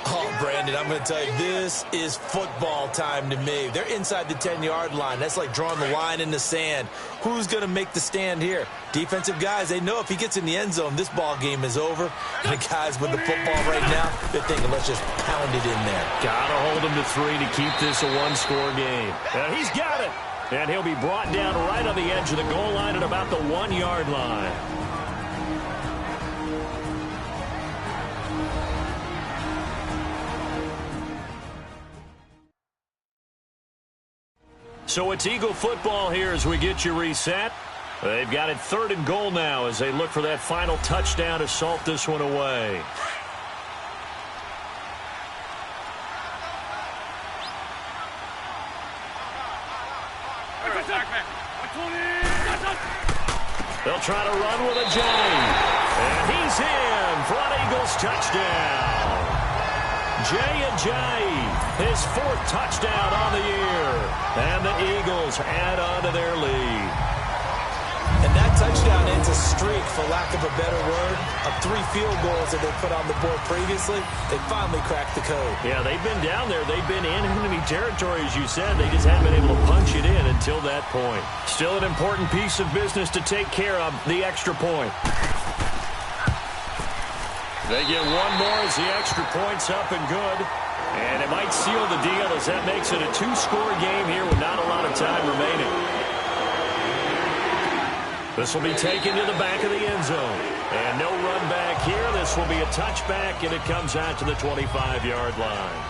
Oh, Brandon, I'm going to tell you, this is football time to me. They're inside the 10-yard line. That's like drawing the line in the sand. Who's going to make the stand here? Defensive guys, they know if he gets in the end zone, this ball game is over. And the guys with the football right now, they're thinking, let's just pound it in there. Got to hold him to 3 to keep this a one-score game. And he's got it. And he'll be brought down right on the edge of the goal line at about the 1-yard line. So it's Eagle football here as we get you reset. They've got it 3rd and goal now as they look for that final touchdown to salt this one away. They'll try to run with Ajayi. And he's in for an Eagles touchdown. Ajayi, his 4th touchdown on the year. And the Eagles add on to their lead. And that touchdown ends a streak, for lack of a better word, of 3 field goals that they put on the board previously. They finally cracked the code. Yeah, they've been down there. They've been in enemy territory, as you said. They just haven't been able to punch it in until that point. Still an important piece of business to take care of, the extra point. They get one more as the extra point's up and good. And it might seal the deal as that makes it a 2-score game here with not a lot of time remaining. This will be taken to the back of the end zone. And no run back here. This will be a touchback, and it comes out to the 25-yard line.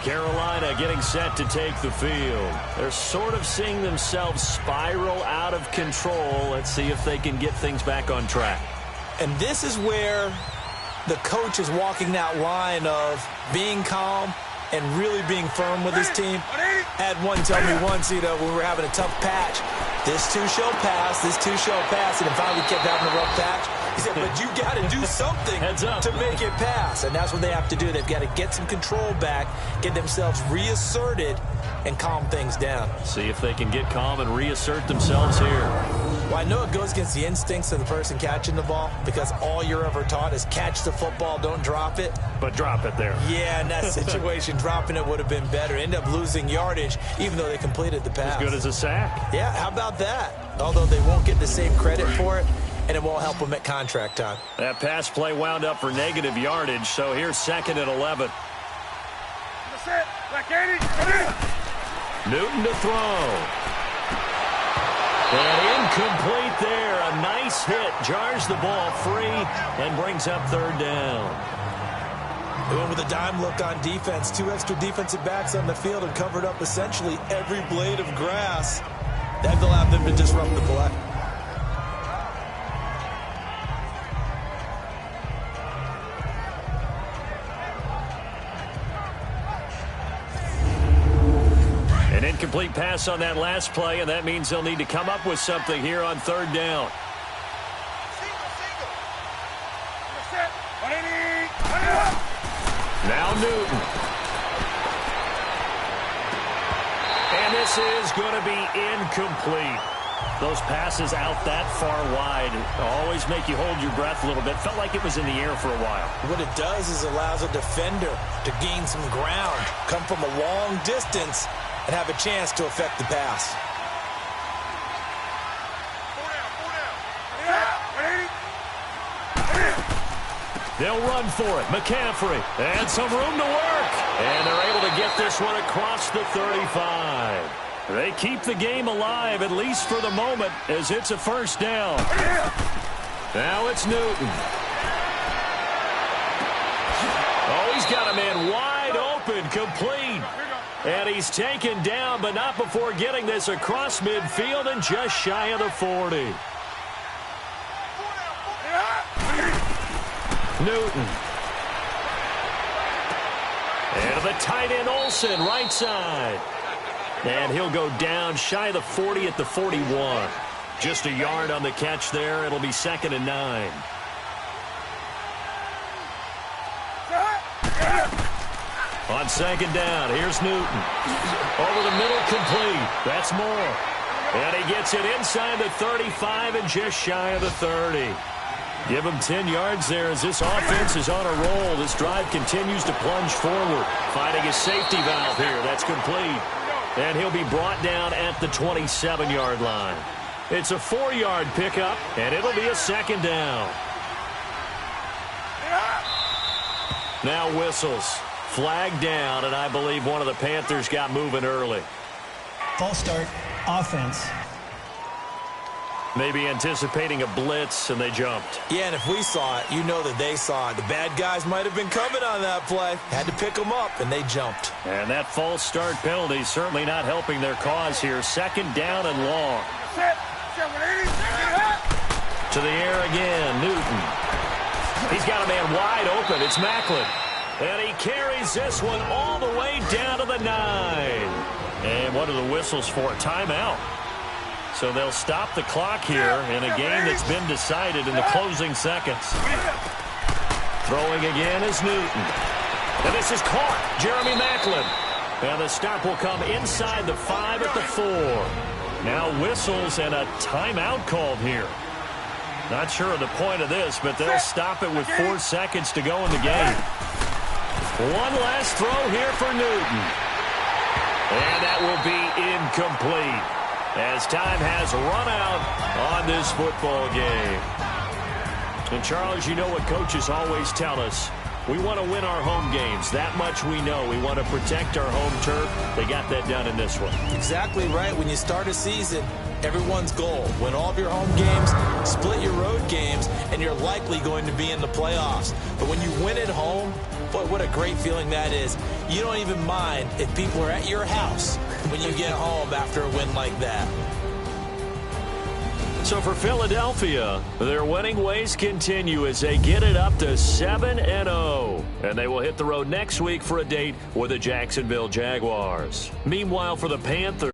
Carolina getting set to take the field. They're sort of seeing themselves spiral out of control. Let's see if they can get things back on track. And this is where the coach is walking that line of being calm and really being firm with his team. I had one tell me once, when we were having a tough patch, this too shall pass, this too shall pass, and finally kept having a rough patch. He said, but you got to do something to make it pass, and that's what they have to do. They've got to get some control back, get themselves reasserted, and calm things down. See if they can get calm and reassert themselves here. Well, I know it goes against the instincts of the person catching the ball because all you're ever taught is catch the football, don't drop it. But drop it there. Yeah, in that situation, dropping it would have been better. End up losing yardage, even though they completed the pass. As good as a sack. Yeah, how about that? Although they won't get the same credit for it, and it won't help them at contract time. That pass play wound up for negative yardage, so here's 2nd and 11. Newton to throw. And incomplete there. A nice hit. Jars the ball free and brings up 3rd down. They went with a dime look on defense. 2 extra defensive backs on the field and covered up essentially every blade of grass. That allowed them to disrupt the play. An incomplete pass on that last play, and that means they'll need to come up with something here on 3rd down. Now Newton. And this is going to be incomplete. Those passes out that far wide always make you hold your breath a little bit. Felt like it was in the air for a while. What it does is allows a defender to gain some ground, come from a long distance, and have a chance to affect the pass. They'll run for it. McCaffrey. And some room to work. And they're able to get this one across the 35. They keep the game alive, at least for the moment, as it's a 1st down. Now it's Newton. Oh, he's got a man wide open, complete. And he's taken down, but not before getting this across midfield and just shy of the 40. Newton. And the tight end Olsen, right side. And he'll go down shy of the 40 at the 41. Just a yard on the catch there. It'll be 2nd and 9. On 2nd down, here's Newton. Over the middle, complete. That's more. And he gets it inside the 35 and just shy of the 30. Give him 10 yards there as this offense is on a roll. This drive continues to plunge forward. Finding a safety valve here. That's complete. And he'll be brought down at the 27-yard line. It's a 4-yard pickup, and it'll be a 2nd down. Now whistles. Flag down, and I believe one of the Panthers got moving early. False start, offense. Maybe anticipating a blitz, and they jumped. Yeah, and if we saw it, you know that they saw it. The bad guys might have been coming on that play. Had to pick them up, and they jumped. And that false start penalty certainly not helping their cause here. 2nd down and long. To the air again, Newton. He's got a man wide open. It's Macklin. And he carries this one all the way down to the 9. And what are the whistles for? Timeout. So they'll stop the clock here in a game that's been decided in the closing seconds. Throwing again is Newton. And this is caught. Jeremy Maclin. And the stop will come inside the 5 at the 4. Now whistles and a timeout called here. Not sure of the point of this, but they'll stop it with 4 seconds to go in the game. One last throw here for Newton. And that will be incomplete as time has run out on this football game. And Charles, you know what coaches always tell us. We want to win our home games. That much we know. We want to protect our home turf. They got that done in this one. Exactly right. When you start a season, everyone's goal: win all of your home games, split your road games, and you're likely going to be in the playoffs. But when you win at home, boy, what a great feeling that is. You don't even mind if people are at your house when you get home after a win like that. So for Philadelphia, their winning ways continue as they get it up to 7-0. And they will hit the road next week for a date with the Jacksonville Jaguars. Meanwhile, for the Panthers,